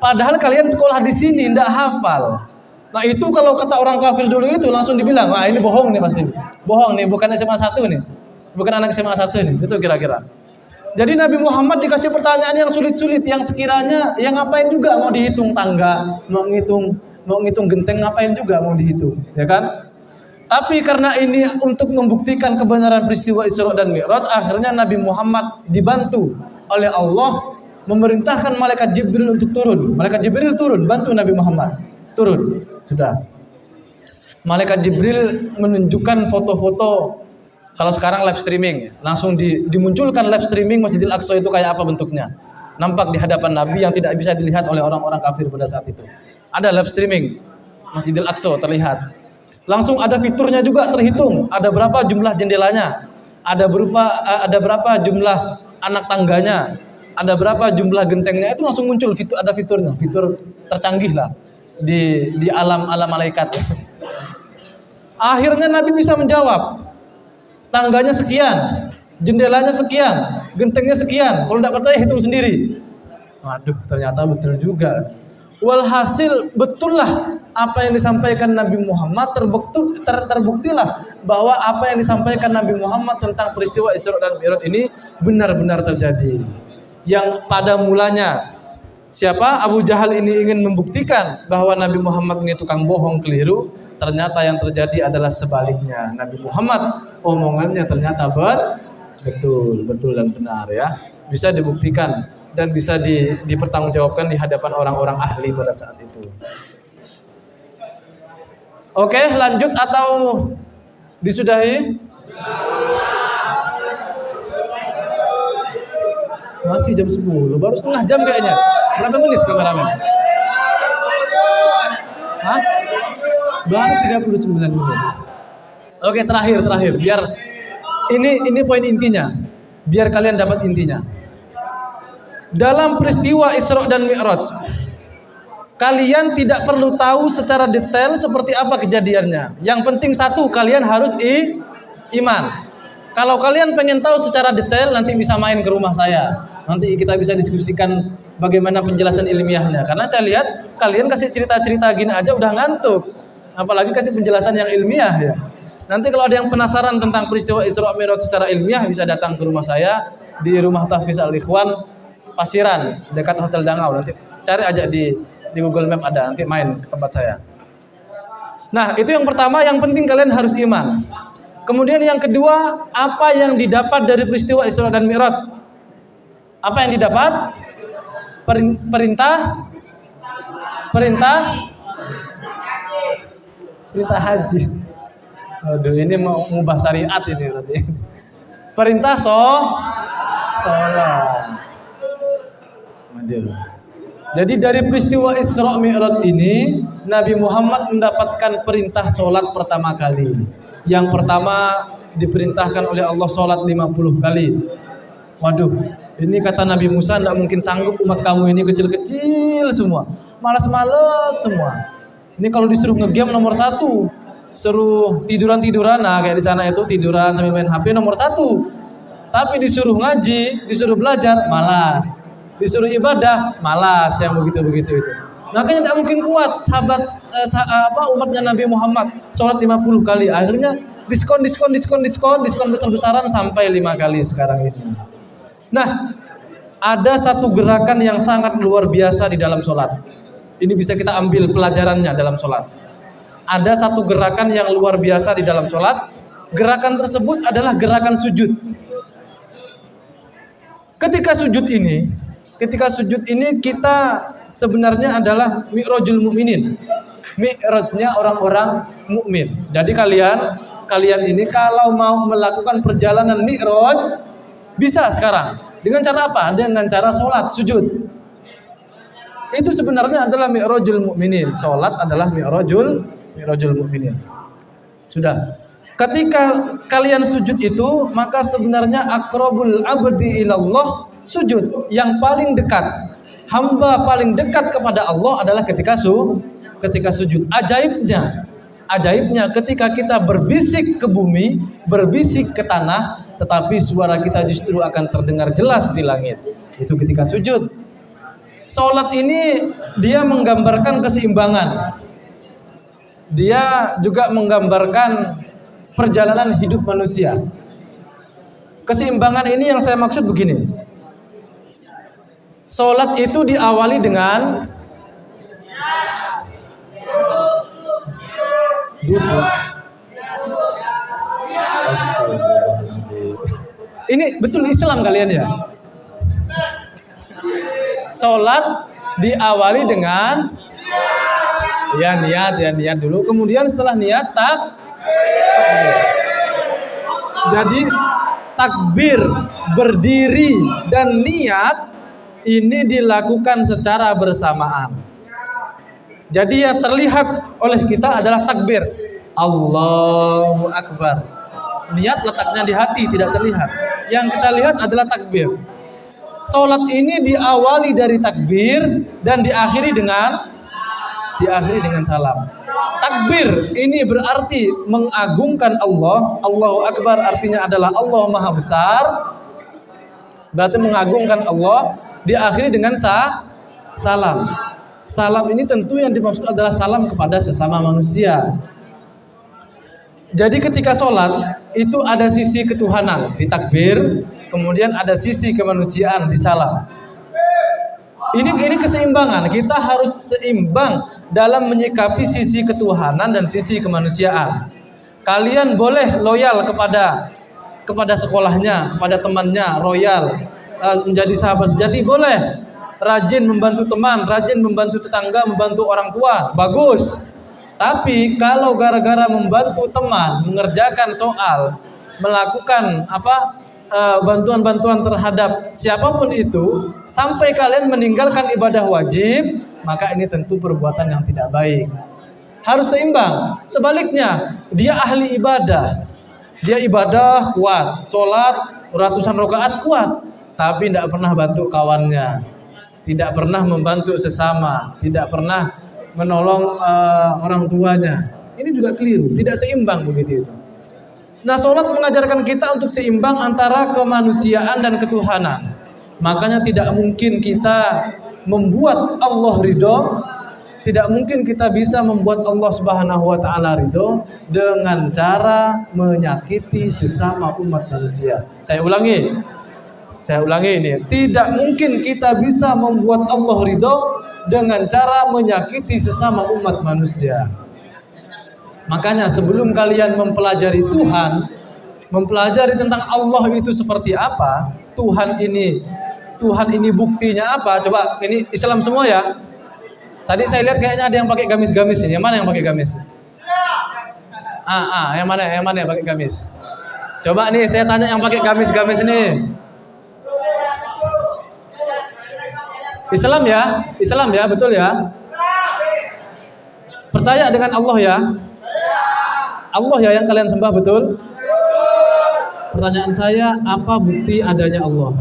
Padahal kalian sekolah di sini enggak hafal. Nah itu kalau kata orang kafir dulu itu langsung dibilang, wah ini bohong nih pasti. Bohong nih, bukan SMA 1 nih. Bukan anak SMA 1 nih, itu kira-kira. Jadi Nabi Muhammad dikasih pertanyaan yang sulit-sulit, yang sekiranya, yang ngapain juga mau dihitung tangga, mau ngitung genteng ngapain juga mau dihitung, ya kan? Tapi karena ini untuk membuktikan kebenaran peristiwa Isra dan Mi'raj, akhirnya Nabi Muhammad dibantu oleh Allah memerintahkan malaikat Jibril untuk turun. Malaikat Jibril turun, bantu Nabi Muhammad. Turun, sudah. Malaikat Jibril menunjukkan foto-foto. Kalau sekarang live streaming, langsung dimunculkan live streaming Masjidil Aqsa itu kayak apa bentuknya. Nampak di hadapan Nabi yang tidak bisa dilihat oleh orang-orang kafir pada saat itu. Ada live streaming Masjidil Aqsa terlihat. Langsung ada fiturnya juga terhitung. Ada berapa jumlah jendelanya? Ada berapa jumlah anak tangganya? Ada berapa jumlah gentengnya? Itu langsung muncul ada fiturnya. Fitur tercanggih lah di alam malaikat. Akhirnya Nabi bisa menjawab. Tangganya sekian, jendelanya sekian, gentengnya sekian. Kalau tidak percaya hitung sendiri. Waduh, ternyata betul juga. Walhasil betullah apa yang disampaikan Nabi Muhammad, terbuktilah bahwa apa yang disampaikan Nabi Muhammad tentang peristiwa Isra dan Mi'raj ini benar-benar terjadi. Yang pada mulanya siapa? Abu Jahal ini ingin membuktikan bahwa Nabi Muhammad ini tukang bohong, keliru. Ternyata yang terjadi adalah sebaliknya. Nabi Muhammad omongannya ternyata betul dan benar ya. Bisa dibuktikan dan bisa dipertanggungjawabkan di hadapan orang-orang ahli pada saat itu. Oke, lanjut atau disudahi? Masih jam 10, baru setengah jam kayaknya. Berapa menit kameramen? Hah? Baru 39 menit. Oke, terakhir. Biar ini poin intinya. Biar kalian dapat intinya. Dalam peristiwa Isra dan Mi'raj, kalian tidak perlu tahu secara detail seperti apa kejadiannya. Yang penting satu, kalian harus iman. Kalau kalian pengen tahu secara detail, nanti bisa main ke rumah saya. Nanti kita bisa diskusikan bagaimana penjelasan ilmiahnya. Karena saya lihat kalian kasih cerita-cerita gini aja udah ngantuk. Apalagi kasih penjelasan yang ilmiah ya. Nanti kalau ada yang penasaran tentang peristiwa Isra Mi'raj secara ilmiah bisa datang ke rumah saya di Rumah Tahfiz Al-Ikhwan Pasiran dekat Hotel Dangau. Nanti cari aja di Google Map ada, nanti main ke tempat saya. Nah, itu yang pertama, yang penting kalian harus iman. Kemudian yang kedua, apa yang didapat dari peristiwa Isra dan Mi'raj? Apa yang didapat? Perintah haji. Aduh, ini mau ngubah syariat ini berarti. Perintah sholat. Jadi dari peristiwa Isra Mi'raj ini Nabi Muhammad mendapatkan perintah sholat pertama kali. Yang pertama diperintahkan oleh Allah sholat 50 kali. Waduh, ini kata Nabi Musa, tidak mungkin sanggup umat kamu ini kecil-kecil semua, malas-malas semua. Ini kalau disuruh ngegame nomor 1, suruh tiduran-tiduran, nah kayak di sana itu tiduran sambil main HP nomor 1. Tapi disuruh ngaji, disuruh belajar, malas. Disuruh ibadah, malas, yang begitu-begitu itu. Makanya tidak mungkin kuat sahabat umatnya Nabi Muhammad sholat 50 kali. Akhirnya diskon besar-besaran sampai 5 kali sekarang ini. Nah, ada satu gerakan yang sangat luar biasa di dalam sholat. Ini bisa kita ambil pelajarannya dalam sholat. Ada satu gerakan yang luar biasa di dalam sholat. Gerakan tersebut adalah gerakan sujud. Ketika sujud ini kita sebenarnya adalah mi'rajul mu'minin. Mi'rajnya orang-orang mukmin. Jadi kalian ini kalau mau melakukan perjalanan mi'raj bisa sekarang. Dengan cara apa? Dengan cara sholat, sujud. Itu sebenarnya adalah mi'rajul mu'minin. Sholat adalah mi'rajul mu'minin. Sudah. Ketika kalian sujud itu, maka sebenarnya aqrabul abdi ilallah sujud. Yang paling dekat, hamba paling dekat kepada Allah adalah ketika sujud. Ajaibnya ketika kita berbisik ke bumi, berbisik ke tanah, tetapi suara kita justru akan terdengar jelas di langit. Itu ketika sujud. Salat ini dia menggambarkan keseimbangan. Dia juga menggambarkan perjalanan hidup manusia. Keseimbangan ini yang saya maksud begini. Salat itu diawali dengan duduk. Ini betul Islam kalian ya. Salat diawali dengan niat dulu. Kemudian setelah niat Jadi takbir, berdiri dan niat ini dilakukan secara bersamaan. Jadi yang terlihat oleh kita adalah takbir, Allahu Akbar. Niat letaknya di hati, tidak terlihat. Yang kita lihat adalah takbir. Salat ini diawali dari takbir dan diakhiri dengan salam. Takbir ini berarti mengagungkan Allah. Allahu Akbar artinya adalah Allah Maha Besar. Berarti mengagungkan Allah. Diakhiri dengan salam. Salam ini tentu yang dimaksud adalah salam kepada sesama manusia. Jadi ketika sholat itu ada sisi ketuhanan di takbir, kemudian ada sisi kemanusiaan di salam. Ini keseimbangan. Kita harus seimbang dalam menyikapi sisi ketuhanan dan sisi kemanusiaan. Kalian boleh loyal kepada sekolahnya, kepada temannya, loyal menjadi sahabat sejati boleh. Rajin membantu teman, rajin membantu tetangga, membantu orang tua, bagus. Tapi kalau gara-gara membantu teman mengerjakan soal, melakukan bantuan-bantuan terhadap siapapun itu, sampai kalian meninggalkan ibadah wajib, maka ini tentu perbuatan yang tidak baik. Harus seimbang. Sebaliknya, dia ahli ibadah, dia ibadah kuat, sholat ratusan rakaat kuat, tapi tidak pernah bantu kawannya, tidak pernah membantu sesama, tidak pernah menolong orang tuanya. Ini juga keliru, tidak seimbang begitu itu. Nah, sholat mengajarkan kita untuk seimbang antara kemanusiaan dan ketuhanan. Makanya tidak mungkin kita membuat Allah ridho, Tidak mungkin kita bisa membuat Allah Subhanahu wa taala ridho dengan cara menyakiti sesama umat manusia. Saya ulangi ini. Tidak mungkin kita bisa membuat Allah ridho dengan cara menyakiti sesama umat manusia. Makanya sebelum kalian mempelajari Tuhan, mempelajari tentang Allah itu seperti apa, Tuhan ini buktinya apa? Coba ini Islam semua ya. Tadi saya lihat kayaknya ada yang pakai gamis-gamis ini. Yang mana yang pakai gamis? Yang mana yang pakai gamis? Coba nih saya tanya yang pakai gamis-gamis ini. Islam ya, betul ya? Percaya dengan Allah ya? Allah ya yang kalian sembah, betul? Pertanyaan saya, apa bukti adanya Allah?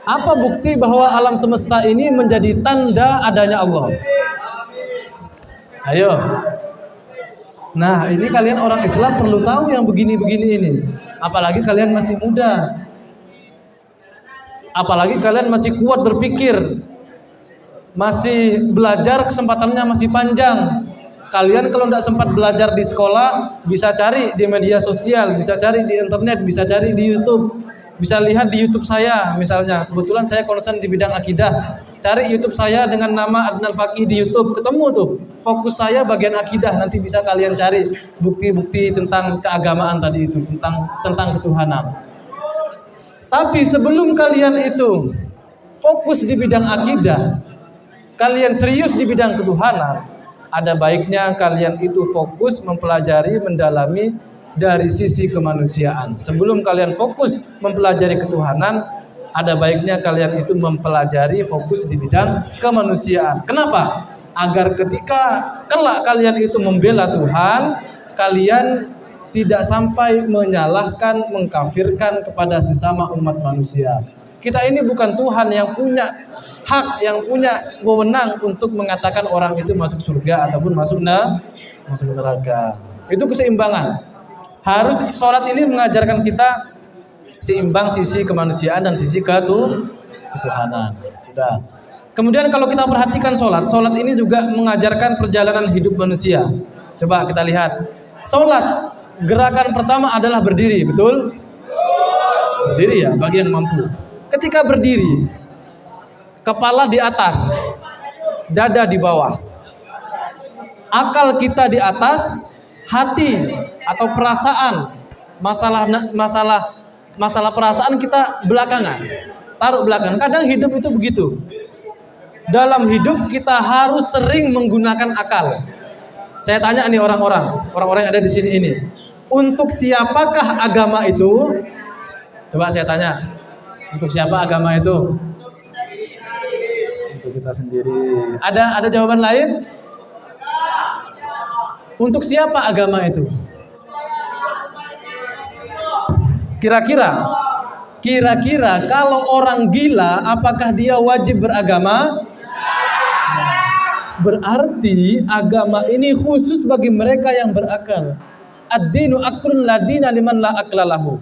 Apa bukti bahwa alam semesta ini menjadi tanda adanya Allah? Ayo. Nah, ini kalian orang Islam perlu tahu yang begini-begini ini. Apalagi kalian masih muda. Apalagi kalian masih kuat berpikir. Masih belajar, kesempatannya masih panjang. Kalian kalau tidak sempat belajar di sekolah, bisa cari di media sosial, bisa cari di internet, bisa cari di YouTube. Bisa lihat di YouTube saya misalnya. Kebetulan saya concern di bidang akidah. Cari YouTube saya dengan nama Adnan Fakih di YouTube, ketemu tuh. Fokus saya bagian akidah. Nanti bisa kalian cari bukti-bukti tentang keagamaan tadi itu, tentang ketuhanan. Tapi sebelum kalian itu fokus di bidang akidah, kalian serius di bidang ketuhanan, ada baiknya kalian itu fokus mempelajari, mendalami dari sisi kemanusiaan. Sebelum kalian fokus mempelajari ketuhanan, ada baiknya kalian itu mempelajari fokus di bidang kemanusiaan. Kenapa? Agar ketika kelak kalian itu membela Tuhan, kalian tidak sampai menyalahkan, mengkafirkan kepada sesama umat manusia. Kita ini bukan Tuhan yang punya hak, yang punya wewenang untuk mengatakan orang itu masuk surga ataupun masuk neraka. Itu keseimbangan. Harus sholat ini mengajarkan kita seimbang sisi kemanusiaan dan sisi ketuhanan. Sudah. Kemudian kalau kita perhatikan sholat ini juga mengajarkan perjalanan hidup manusia. Coba kita lihat. Sholat, gerakan pertama adalah berdiri, betul? Berdiri ya, bagi yang mampu. Ketika berdiri, kepala di atas, dada di bawah. Akal kita di atas, hati atau perasaan, masalah perasaan kita belakangan, taruh belakangan. Kadang hidup itu begitu. Dalam hidup kita harus sering menggunakan akal. Saya tanya nih orang-orang yang ada di sini ini, untuk siapakah agama itu? Coba saya tanya, untuk siapa agama itu? Untuk kita sendiri. Ada jawaban lain? Untuk siapa agama itu? Kira-kira kalau orang gila, apakah dia wajib beragama? Berarti agama ini khusus bagi mereka yang berakal. Ad-dinu aklun la dina liman la aqla lahu.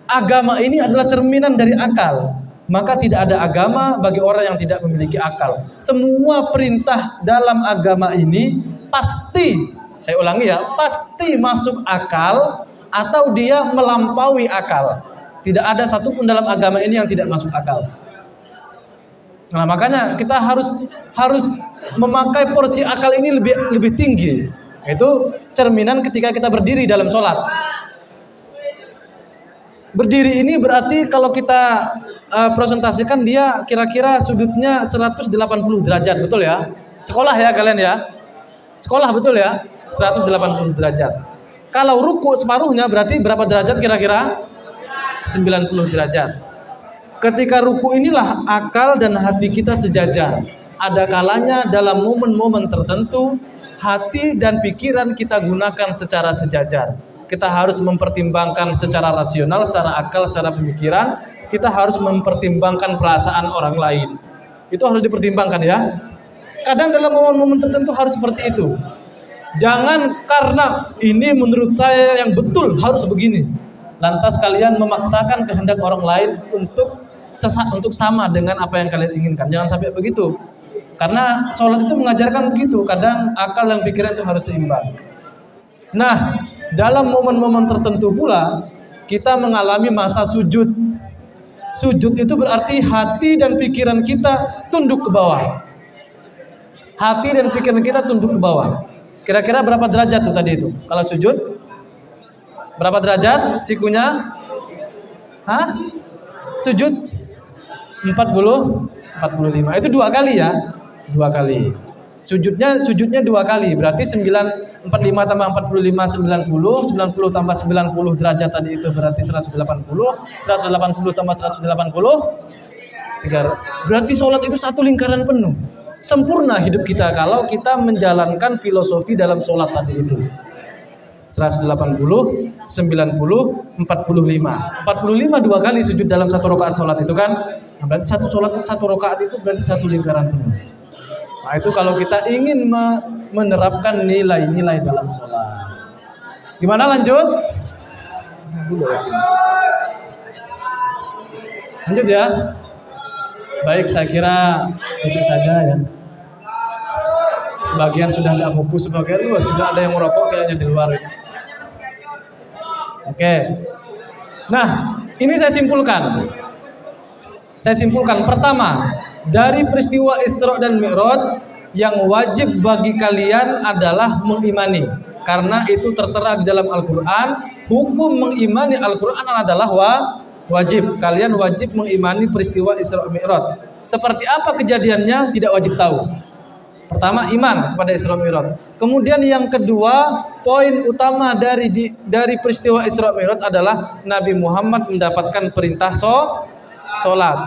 Agama ini adalah cerminan dari akal. Maka tidak ada agama bagi orang yang tidak memiliki akal. Semua perintah dalam agama ini pasti, saya ulangi ya, pasti masuk akal atau dia melampaui akal. Tidak ada satupun dalam agama ini yang tidak masuk akal. Nah, makanya kita harus memakai porsi akal ini lebih tinggi. Itu cerminan ketika kita berdiri dalam sholat. Berdiri ini berarti kalau kita presentasikan dia kira-kira sudutnya 180 derajat, betul ya? Sekolah ya kalian ya? Sekolah betul ya? 180 derajat. Kalau ruku separuhnya berarti berapa derajat kira-kira? 90 derajat. Ketika ruku inilah akal dan hati kita sejajar. Ada kalanya dalam momen-momen tertentu hati dan pikiran kita gunakan secara sejajar. Kita harus mempertimbangkan secara rasional, secara akal, secara pemikiran. Kita harus mempertimbangkan perasaan orang lain. Itu harus dipertimbangkan ya. Kadang dalam momen-momen tertentu harus seperti itu. Jangan karena ini menurut saya yang betul harus begini, lantas kalian memaksakan kehendak orang lain untuk untuk sama dengan apa yang kalian inginkan. Jangan sampai begitu. Karena sholat itu mengajarkan begitu. Kadang akal dan pikiran itu harus seimbang. Nah, dalam momen-momen tertentu pula kita mengalami masa sujud. Sujud itu berarti hati dan pikiran kita tunduk ke bawah. Hati dan pikiran kita tunduk ke bawah. Kira-kira berapa derajat tuh tadi itu? Kalau sujud? Berapa derajat sikunya? Hah? Sujud 40, 45. Itu 2 kali ya? 2 kali. Sujudnya 2 kali. Berarti 45 tambah 45 90, 90 tambah 90 derajat tadi itu berarti 180, 180 tambah 180 berarti sholat itu satu lingkaran penuh. Sempurna hidup kita kalau kita menjalankan filosofi dalam sholat tadi itu. 180, 90, 45. 45 2 kali sujud dalam satu rakaat sholat itu kan. Nah, berarti satu rakaat itu berarti satu lingkaran penuh. Nah, itu kalau kita ingin menerapkan nilai-nilai dalam sholat. Gimana lanjut? Lanjut ya. Baik, saya kira itu saja ya. Sebagian sudah tidak fokus, sebagian luas sudah ada yang merokok kayaknya di luar. Oke. Nah, ini saya simpulkan. Pertama, dari peristiwa Isra dan Mi'raj yang wajib bagi kalian adalah mengimani. Karena itu tertera di dalam Al-Quran. Hukum mengimani Al-Quran adalah wajib. Kalian wajib mengimani peristiwa Isra Mi'raj. Seperti apa kejadiannya tidak wajib tahu. Pertama, iman kepada Isra Mi'raj. Kemudian yang kedua, poin utama dari peristiwa Isra Mi'raj adalah Nabi Muhammad mendapatkan perintah sholat.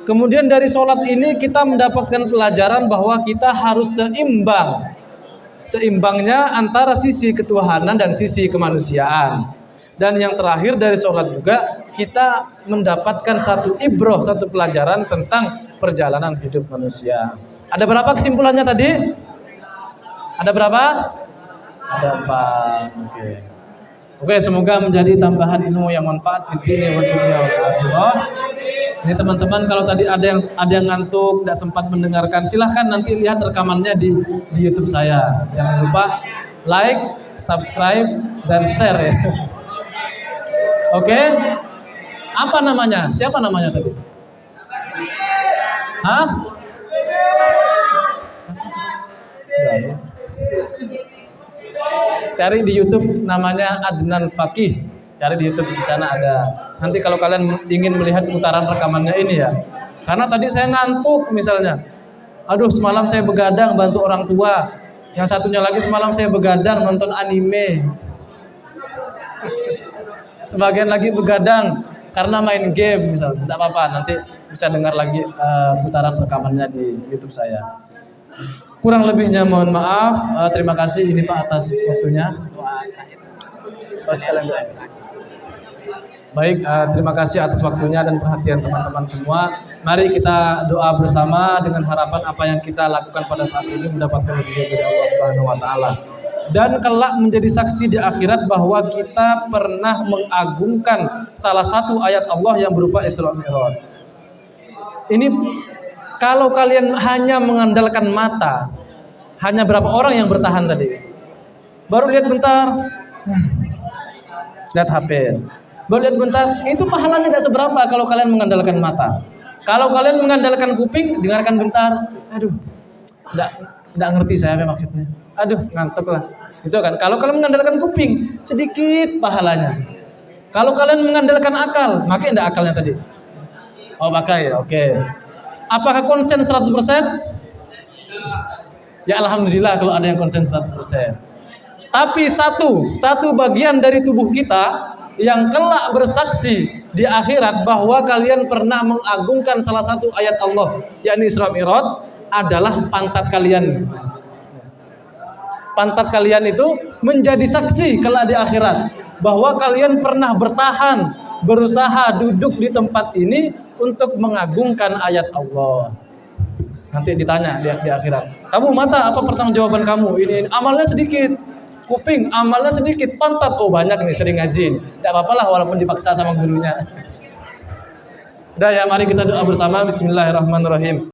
Kemudian dari sholat ini kita mendapatkan pelajaran bahwa kita harus seimbangnya antara sisi ketuhanan dan sisi kemanusiaan. Dan yang terakhir dari sholat juga kita mendapatkan satu pelajaran tentang perjalanan hidup manusia. Ada berapa kesimpulannya tadi? Ada berapa? Ada 4. Oke, semoga menjadi tambahan ilmu yang manfaat di dunia wa akhirat. Ini teman-teman, kalau tadi ada yang ngantuk, tidak sempat mendengarkan, silahkan nanti lihat rekamannya di YouTube saya. Jangan lupa like, subscribe, dan share ya. Oke. Apa namanya? Siapa namanya tadi? Hah? Cari di YouTube namanya Adnan Fakih. Cari di YouTube, di sana ada. Nanti kalau kalian ingin melihat putaran rekamannya ini ya. Karena tadi saya ngantuk misalnya. Aduh, semalam saya begadang bantu orang tua. Yang satunya lagi semalam saya begadang nonton anime. Sebagian lagi begadang karena main game misalnya. Tidak apa-apa, nanti bisa dengar lagi putaran rekamannya di YouTube saya. Kurang lebihnya mohon maaf. Terima kasih ini Pak atas waktunya. Baik, terima kasih atas waktunya dan perhatian teman-teman semua. Mari kita doa bersama dengan harapan apa yang kita lakukan pada saat ini mendapatkan ridho dari Allah Subhanahu wa taala. Dan kelak menjadi saksi di akhirat bahwa kita pernah mengagungkan salah satu ayat Allah yang berupa Isra Mi'raj. Ini kalau kalian hanya mengandalkan mata, hanya berapa orang yang bertahan tadi? Baru lihat bentar, lihat HP. Baru lihat bentar, itu pahalanya tidak seberapa kalau kalian mengandalkan mata. Kalau kalian mengandalkan kuping, dengarkan bentar. Aduh, tidak ngerti saya apa maksudnya. Aduh, ngantuk lah. Itu kan. Kalau kalian mengandalkan kuping, sedikit pahalanya. Kalau kalian mengandalkan akal, maka tidak akalnya tadi. Oh, pakai. Oke. Apakah konsen 100%? Ya alhamdulillah kalau ada yang konsen 100%. Tapi satu bagian dari tubuh kita yang kelak bersaksi di akhirat bahwa kalian pernah mengagungkan salah satu ayat Allah, yakni Isra Mi'raj, adalah pantat kalian. Pantat kalian itu menjadi saksi kelak di akhirat bahwa kalian pernah bertahan, berusaha duduk di tempat ini untuk mengagungkan ayat Allah. Nanti ditanya di akhirat, kamu mata apa pertanggungjawaban kamu? Ini amalnya sedikit, kuping amalnya sedikit, pantat oh banyak nih sering ngaji. Tidak apa-apalah walaupun dipaksa sama gurunya. Dah ya, mari kita doa bersama. Bismillahirrahmanirrahim.